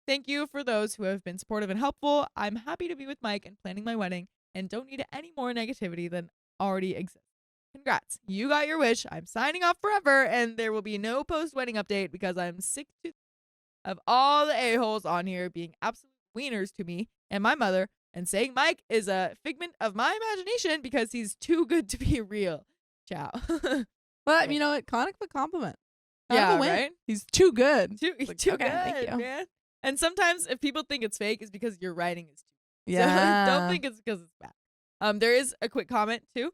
Thank you for those who have been supportive and helpful. I'm happy to be with Mike and planning my wedding and don't need any more negativity than already exists. Congrats. You got your wish. I'm signing off forever and there will be no post-wedding update because I'm sick of all the a-holes on here being absolute wieners to me and my mother and saying Mike is a figment of my imagination because he's too good to be real. Ciao. But you know what? Kind of a compliment. Yeah, a win. right? He's too good. Too Like, good, okay, thank you. man. And sometimes if people think it's fake, it's because your writing is too. Yeah. So don't think it's because it's bad. There is a quick comment too.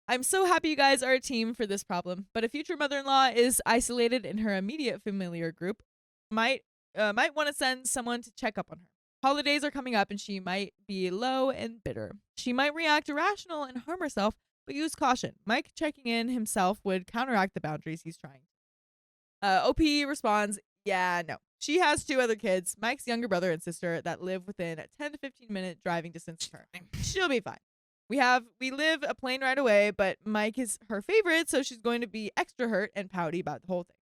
I'm so happy you guys are a team for this problem, but a future mother-in-law is isolated in her immediate familiar group. Might want to send someone to check up on her. Holidays are coming up and she might be low and bitter. She might react irrational and harm herself, but use caution. Mike checking in himself would counteract the boundaries he's trying. OP responds, yeah, no. She has 2 other kids, Mike's younger brother and sister, that live within a 10 to 15 minute driving distance of her. She'll be fine. We live a plane ride away, but Mike is her favorite, so she's going to be extra hurt and pouty about the whole thing.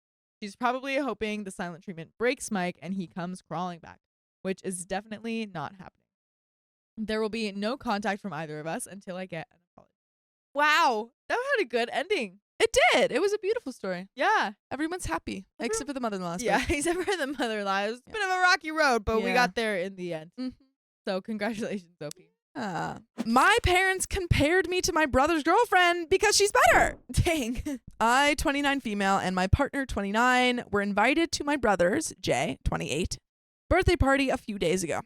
She's probably hoping the silent treatment breaks Mike and he comes crawling back, which is definitely not happening. There will be no contact from either of us until I get an apology. Wow, that had a good ending. It did. It was a beautiful story. Yeah. Everyone's happy except for the mother-in-law. Yeah, except for the mother-in-law. It was a bit of a rocky road, but we Yeah. got there in the end. Mhm. So congratulations, Sophie. My parents compared me to my brother's girlfriend because she's better. Dang. I, 29 female, and my partner, 29, were invited to my brother's, Jay, 28, birthday party a few days ago.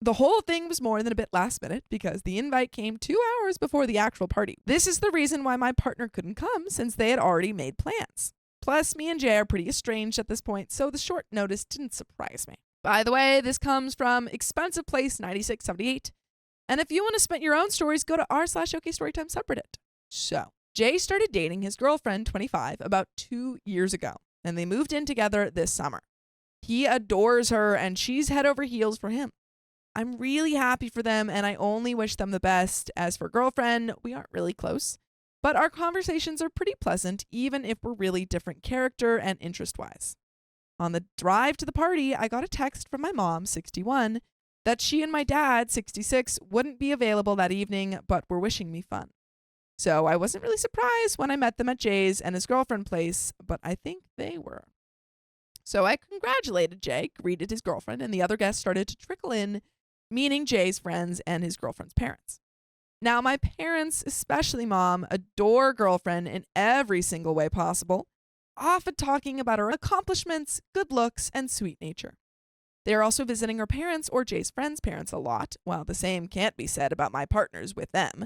The whole thing was more than a bit last minute because the invite came 2 hours before the actual party. This is the reason why my partner couldn't come, since they had already made plans. Plus, me and Jay are pretty estranged at this point, so the short notice didn't surprise me. By the way, this comes from Expensive Place 9678. And if you want to spit your own stories, go to r/OK Storytime subreddit. So, Jay started dating his girlfriend, 25, about 2 years ago, and they moved in together this summer. He adores her, and she's head over heels for him. I'm really happy for them, and I only wish them the best. As for girlfriend, we aren't really close, but our conversations are pretty pleasant, even if we're really different character and interest-wise. On the drive to the party, I got a text from my mom, 61, that she and my dad, 66, wouldn't be available that evening, but were wishing me fun. So I wasn't really surprised when I met them at Jay's and his girlfriend place, but I think they were. So I congratulated Jay, greeted his girlfriend, and the other guests started to trickle in, meaning Jay's friends and his girlfriend's parents. Now, my parents, especially mom, adore girlfriend in every single way possible, often talking about her accomplishments, good looks, and sweet nature. They are also visiting her parents or Jay's friends' parents a lot, while the same can't be said about my partners with them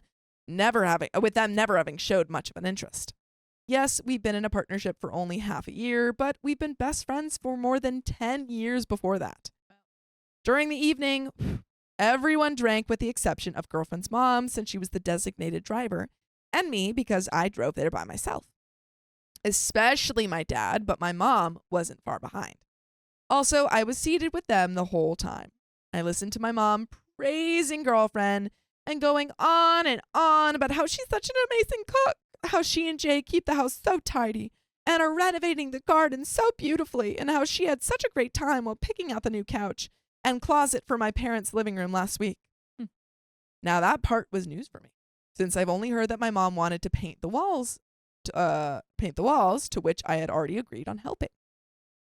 never having showed much of an interest. Yes, we've been in a partnership for only half a year, but we've been best friends for more than 10 years before that. During the evening, everyone drank with the exception of girlfriend's mom, since she was the designated driver, and me because I drove there by myself. Especially my dad, but my mom wasn't far behind. Also, I was seated with them the whole time. I listened to my mom praising girlfriend and going on and on about how she's such an amazing cook, how she and Jay keep the house so tidy and are renovating the garden so beautifully, and how she had such a great time while picking out the new couch and closet for my parents' living room last week. Now that part was news for me, since I've only heard that my mom wanted to paint the walls, to which I had already agreed on helping.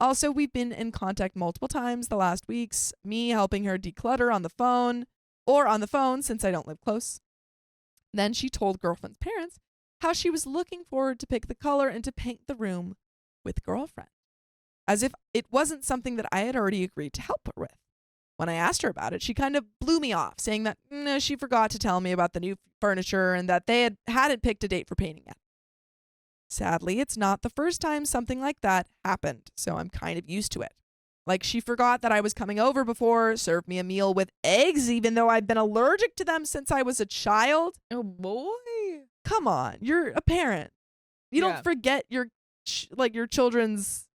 Also, we've been in contact multiple times the last weeks, me helping her declutter on the phone since I don't live close. Then she told girlfriend's parents how she was looking forward to pick the color and to paint the room with girlfriend, as if it wasn't something that I had already agreed to help her with. When I asked her about it, she kind of blew me off, saying that she forgot to tell me about the new furniture and that they hadn't picked a date for painting yet. Sadly, it's not the first time something like that happened, so I'm kind of used to it. Like, she forgot that I was coming over before, served me a meal with eggs, even though I've been allergic to them since I was a child. Oh boy. Come on, you're a parent. You Yeah. don't forget your children's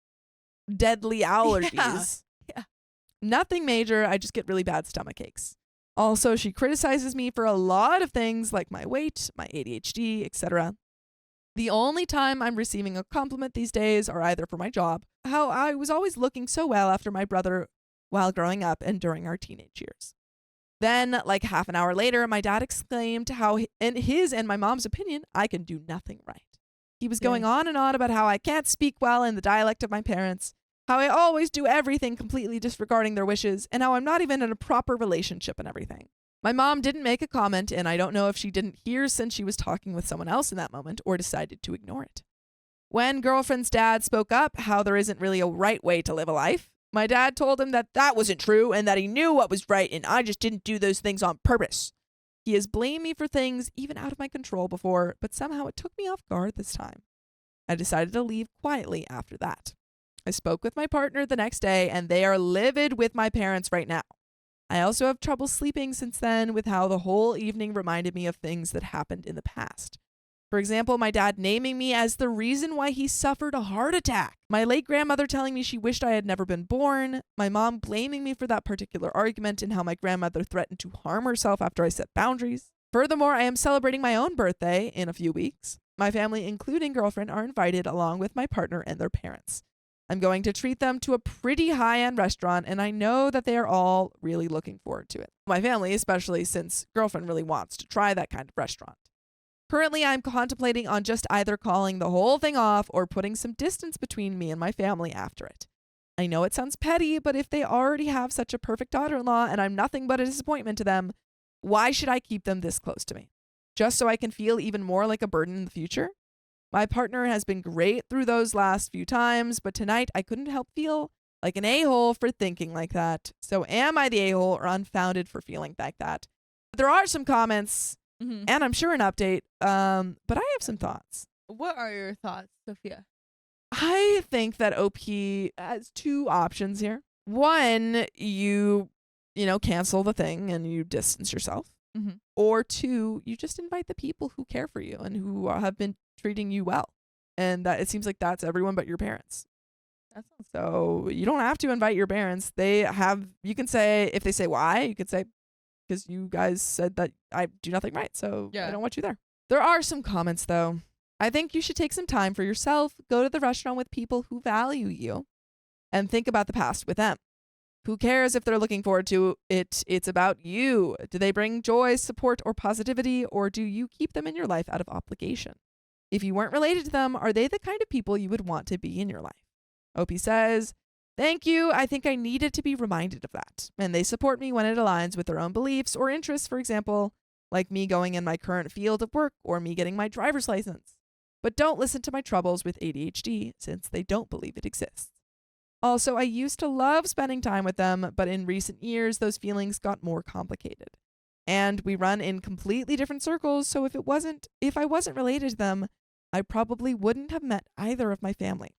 deadly allergies. Yeah. Nothing major, I just get really bad stomach aches. Also, she criticizes me for a lot of things like my weight, my ADHD, etc. The only time I'm receiving a compliment these days are either for my job, how I was always looking so well after my brother while growing up and during our teenage years. Then, like half an hour later, my dad exclaimed how, in his and my mom's opinion, I can do nothing right. He was going on and on about how I can't speak well in the dialect of my parents, how I always do everything completely disregarding their wishes, and how I'm not even in a proper relationship and everything. My mom didn't make a comment, and I don't know if she didn't hear since she was talking with someone else in that moment or decided to ignore it. When girlfriend's dad spoke up how there isn't really a right way to live a life, my dad told him that that wasn't true and that he knew what was right and I just didn't do those things on purpose. He has blamed me for things even out of my control before, but somehow it took me off guard this time. I decided to leave quietly after that. I spoke with my partner the next day, and they are livid with my parents right now. I also have trouble sleeping since then with how the whole evening reminded me of things that happened in the past. For example, my dad naming me as the reason why he suffered a heart attack. My late grandmother telling me she wished I had never been born. My mom blaming me for that particular argument and how my grandmother threatened to harm herself after I set boundaries. Furthermore, I am celebrating my own birthday in a few weeks. My family, including girlfriend, are invited along with my partner and their parents. I'm going to treat them to a pretty high-end restaurant, and I know that they are all really looking forward to it. My family, especially since girlfriend really wants to try that kind of restaurant. Currently, I'm contemplating on just either calling the whole thing off or putting some distance between me and my family after it. I know it sounds petty, but if they already have such a perfect daughter-in-law and I'm nothing but a disappointment to them, why should I keep them this close to me? Just so I can feel even more like a burden in the future? My partner has been great through those last few times, but tonight I couldn't help feel like an a-hole for thinking like that. So am I the a-hole or unfounded for feeling like that? There are some comments, and I'm sure an update, but I have some thoughts. What are your thoughts, Sophia? I think that OP has two options here. One, you cancel the thing and you distance yourself. Or two, you just invite the people who care for you and who have been treating you well. And that it seems like that's everyone but your parents. That sounds So you don't have to invite your parents. You can say, if they say why, you could say, because you guys said that I do nothing right, so I Yeah. don't want you there. There are some comments, though. I think you should take some time for yourself, go to the restaurant with people who value you, and think about the past with them. Who cares if they're looking forward to it? It's about you. Do they bring joy, support, or positivity, or do you keep them in your life out of obligation? If you weren't related to them, are they the kind of people you would want to be in your life? Opie says, thank you. I think I needed to be reminded of that. And they support me when it aligns with their own beliefs or interests, for example, like me going in my current field of work or me getting my driver's license. But don't listen to my troubles with ADHD since they don't believe it exists. Also, I used to love spending time with them, but in recent years, those feelings got more complicated. And we run in completely different circles, so if I wasn't related to them, I probably wouldn't have met either of my family.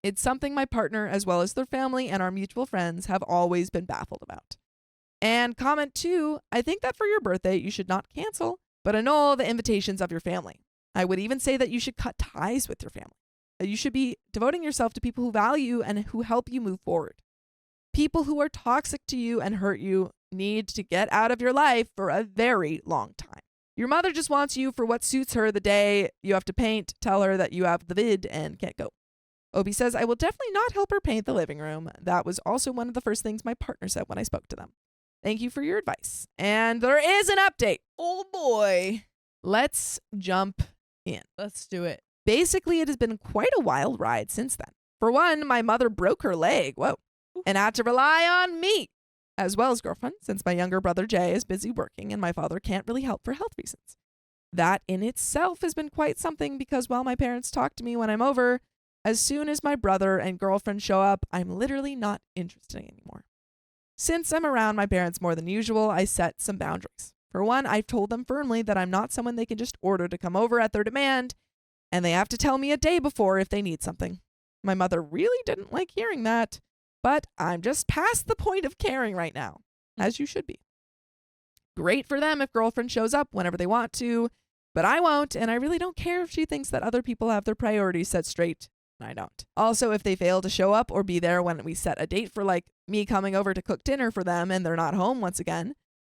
It's something my partner, as well as their family and our mutual friends, have always been baffled about. And comment 2, I think that for your birthday, you should not cancel, but annul the invitations of your family. I would even say that you should cut ties with your family. You should be devoting yourself to people who value and who help you move forward. People who are toxic to you and hurt you need to get out of your life for a very long time. Your mother just wants you for what suits her the day you have to paint. Tell her that you have the vid and can't go. Obi says, I will definitely not help her paint the living room. That was also one of the first things my partner said when I spoke to them. Thank you for your advice. And there is an update. Oh boy. Let's jump in. Let's do it. Basically, it has been quite a wild ride since then. For one, my mother broke her leg, and had to rely on me, as well as girlfriend, since my younger brother Jay is busy working and my father can't really help for health reasons. That in itself has been quite something because while my parents talk to me when I'm over, as soon as my brother and girlfriend show up, I'm literally not interested anymore. Since I'm around my parents more than usual, I set some boundaries. For one, I've told them firmly that I'm not someone they can just order to come over at their demand, and they have to tell me a day before if they need something. My mother really didn't like hearing that, but I'm just past the point of caring right now, as you should be. Great for them if girlfriend shows up whenever they want to, but I won't, and I really don't care if she thinks that other people have their priorities set straight. I don't. Also, if they fail to show up or be there when we set a date for like me coming over to cook dinner for them and they're not home once again,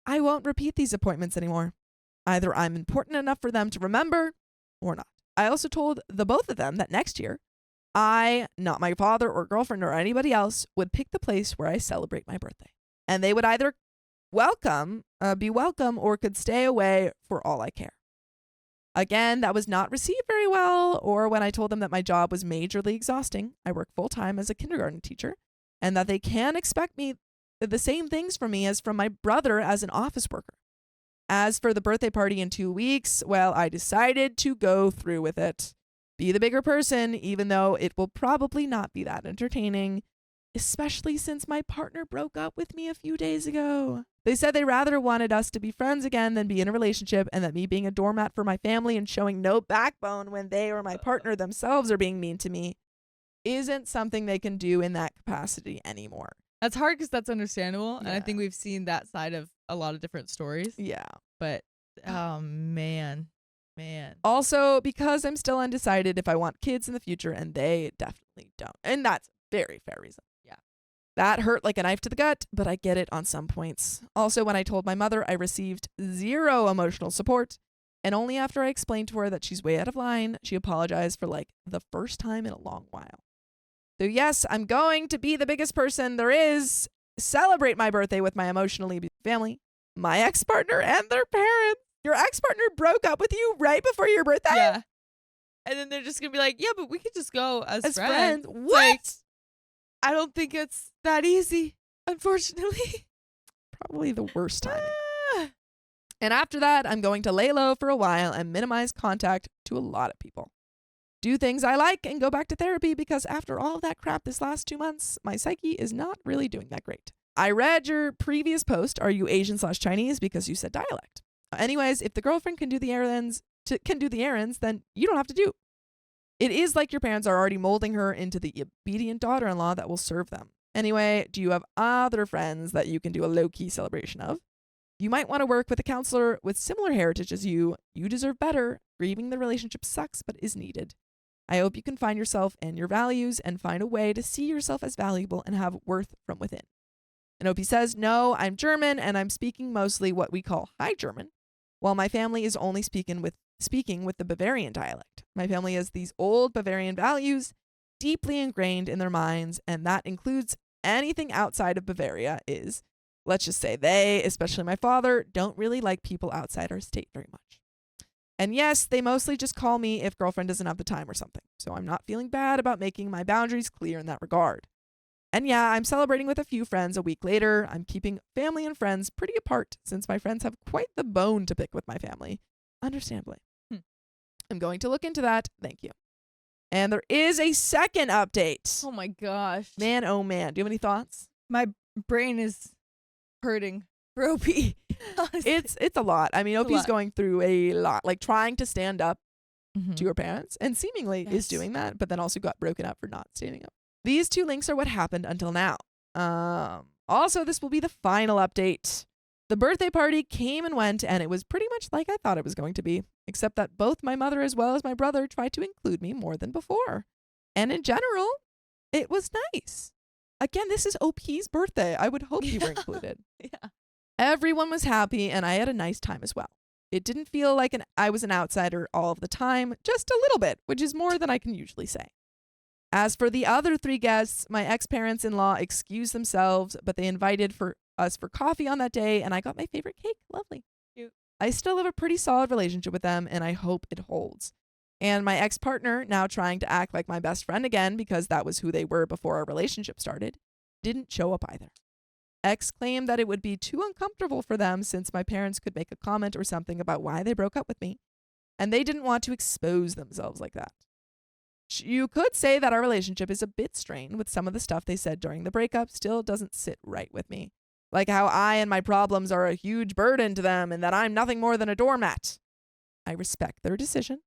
I won't repeat these appointments anymore. Either I'm important enough for them to remember or not. I also told the both of them that next year, I, not my father or girlfriend or anybody else, would pick the place where I celebrate my birthday. And they would either be welcome or could stay away for all I care. Again, that was not received very well, or when I told them that my job was majorly exhausting. I work full-time as a kindergarten teacher, and that they can expect the same things from me as from my brother as an office worker. As for the birthday party in 2 weeks, well, I decided to go through with it. Be the bigger person, even though it will probably not be that entertaining, especially since my partner broke up with me a few days ago. They said they rather wanted us to be friends again than be in a relationship, and that me being a doormat for my family and showing no backbone when they or my partner themselves are being mean to me isn't something they can do in that capacity anymore. That's hard because that's understandable. And I Yeah. think we've seen that side of a lot of different stories. Yeah. But, oh, man. Also, because I'm still undecided if I want kids in the future, and they definitely don't. And that's a very fair reason. Yeah. That hurt like a knife to the gut, but I get it on some points. Also, when I told my mother, I received 0 emotional support. And only after I explained to her that she's way out of line, she apologized for like the first time in a long while. So yes, I'm going to be the biggest person there is, celebrate my birthday with my emotionally abused family, my ex-partner, and their parents. Your ex-partner broke up with you right before your birthday? Yeah. And then they're just going to be like, yeah, but we could just go as friends. What? Like, I don't think it's that easy, unfortunately. Probably the worst timing. Ah. And after that, I'm going to lay low for a while and minimize contact to a lot of people. Do things I like and go back to therapy because after all of that crap this last 2 months, my psyche is not really doing that great. I read your previous post, are you Asian/Chinese, because you said dialect. Anyways, if the girlfriend can do the errands, then you don't have to do. It is like your parents are already molding her into the obedient daughter-in-law that will serve them. Anyway, do you have other friends that you can do a low-key celebration of? You might want to work with a counselor with similar heritage as you. You deserve better. Grieving the relationship sucks, but is needed. I hope you can find yourself and your values and find a way to see yourself as valuable and have worth from within. And Opie says, no, I'm German and I'm speaking mostly what we call High German, while my family is only speaking with the Bavarian dialect. My family has these old Bavarian values deeply ingrained in their minds, and that includes anything outside of Bavaria is, let's just say they, especially my father, don't really like people outside our state very much. And yes, they mostly just call me if girlfriend doesn't have the time or something. So I'm not feeling bad about making my boundaries clear in that regard. And yeah, I'm celebrating with a few friends a week later. I'm keeping family and friends pretty apart since my friends have quite the bone to pick with my family. Understandably. I'm going to look into that. Thank you. And there is a second update. Oh my gosh. Man, oh man. Do you have any thoughts? My brain is hurting for Opie. It's a lot. I mean, Opie's going through a lot, like trying to stand up to her parents and seemingly is doing that, but then also got broken up for not standing up. These two links are what happened until now. Also, this will be the final update. The birthday party came and went, and it was pretty much like I thought it was going to be, except that both my mother as well as my brother tried to include me more than before. And in general, it was nice. Again, this is OP's birthday. I would hope you were included. Yeah. Everyone was happy, and I had a nice time as well. It didn't feel like I was an outsider all of the time, just a little bit, which is more than I can usually say. As for the other three guests, my ex-parents-in-law excused themselves, but they invited us for coffee on that day, and I got my favorite cake. Lovely. Cute. I still have a pretty solid relationship with them, and I hope it holds. And my ex-partner, now trying to act like my best friend again because that was who they were before our relationship started, didn't show up either. Ex claimed that it would be too uncomfortable for them since my parents could make a comment or something about why they broke up with me, and they didn't want to expose themselves like that. You could say that our relationship is a bit strained with some of the stuff they said during the breakup still doesn't sit right with me. Like how I and my problems are a huge burden to them and that I'm nothing more than a doormat. I respect their decision,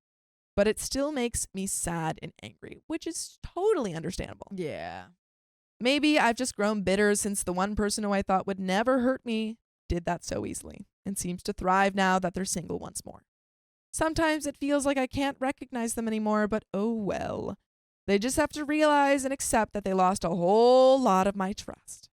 but it still makes me sad and angry, which is totally understandable. Yeah. Maybe I've just grown bitter since the one person who I thought would never hurt me did that so easily and seems to thrive now that they're single once more. Sometimes it feels like I can't recognize them anymore, but oh well. They just have to realize and accept that they lost a whole lot of my trust.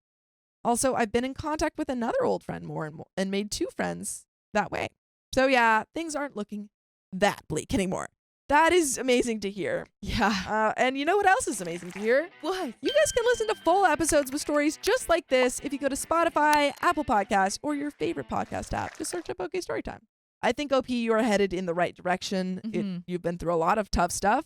Also, I've been in contact with another old friend more and made two friends that way. So yeah, things aren't looking that bleak anymore. That is amazing to hear. Yeah. And you know what else is amazing to hear? What? You guys can listen to full episodes with stories just like this if you go to Spotify, Apple Podcasts, or your favorite podcast app. Just search up OK Storytime. I think, OP, you are headed in the right direction. You've been through a lot of tough stuff,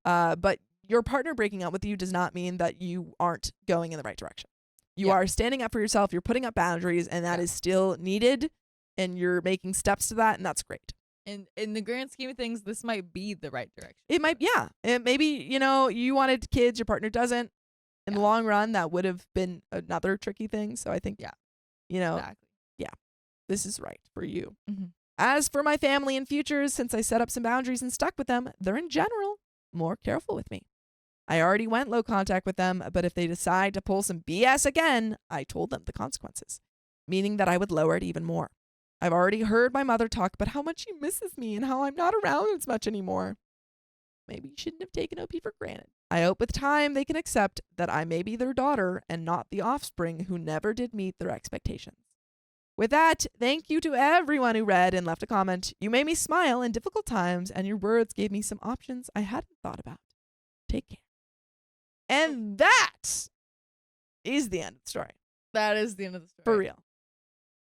but your partner breaking up with you does not mean that you aren't going in the right direction. You are standing up for yourself. You're putting up boundaries, and that is still needed, and you're making steps to that, and that's great. And in the grand scheme of things, this might be the right direction. It might, yeah. And maybe, you wanted kids, your partner doesn't. In the long run, that would have been another tricky thing. So I think, Exactly. this is right for you. As for my family and futures, since I set up some boundaries and stuck with them, they're in general more careful with me. I already went low contact with them, but if they decide to pull some BS again, I told them the consequences, meaning that I would lower it even more. I've already heard my mother talk about how much she misses me and how I'm not around as much anymore. Maybe you shouldn't have taken OP for granted. I hope with time they can accept that I may be their daughter and not the offspring who never did meet their expectations. With that, thank you to everyone who read and left a comment. You made me smile in difficult times, and your words gave me some options I hadn't thought about. Take care. And that is the end of the story. That is the end of the story. For real.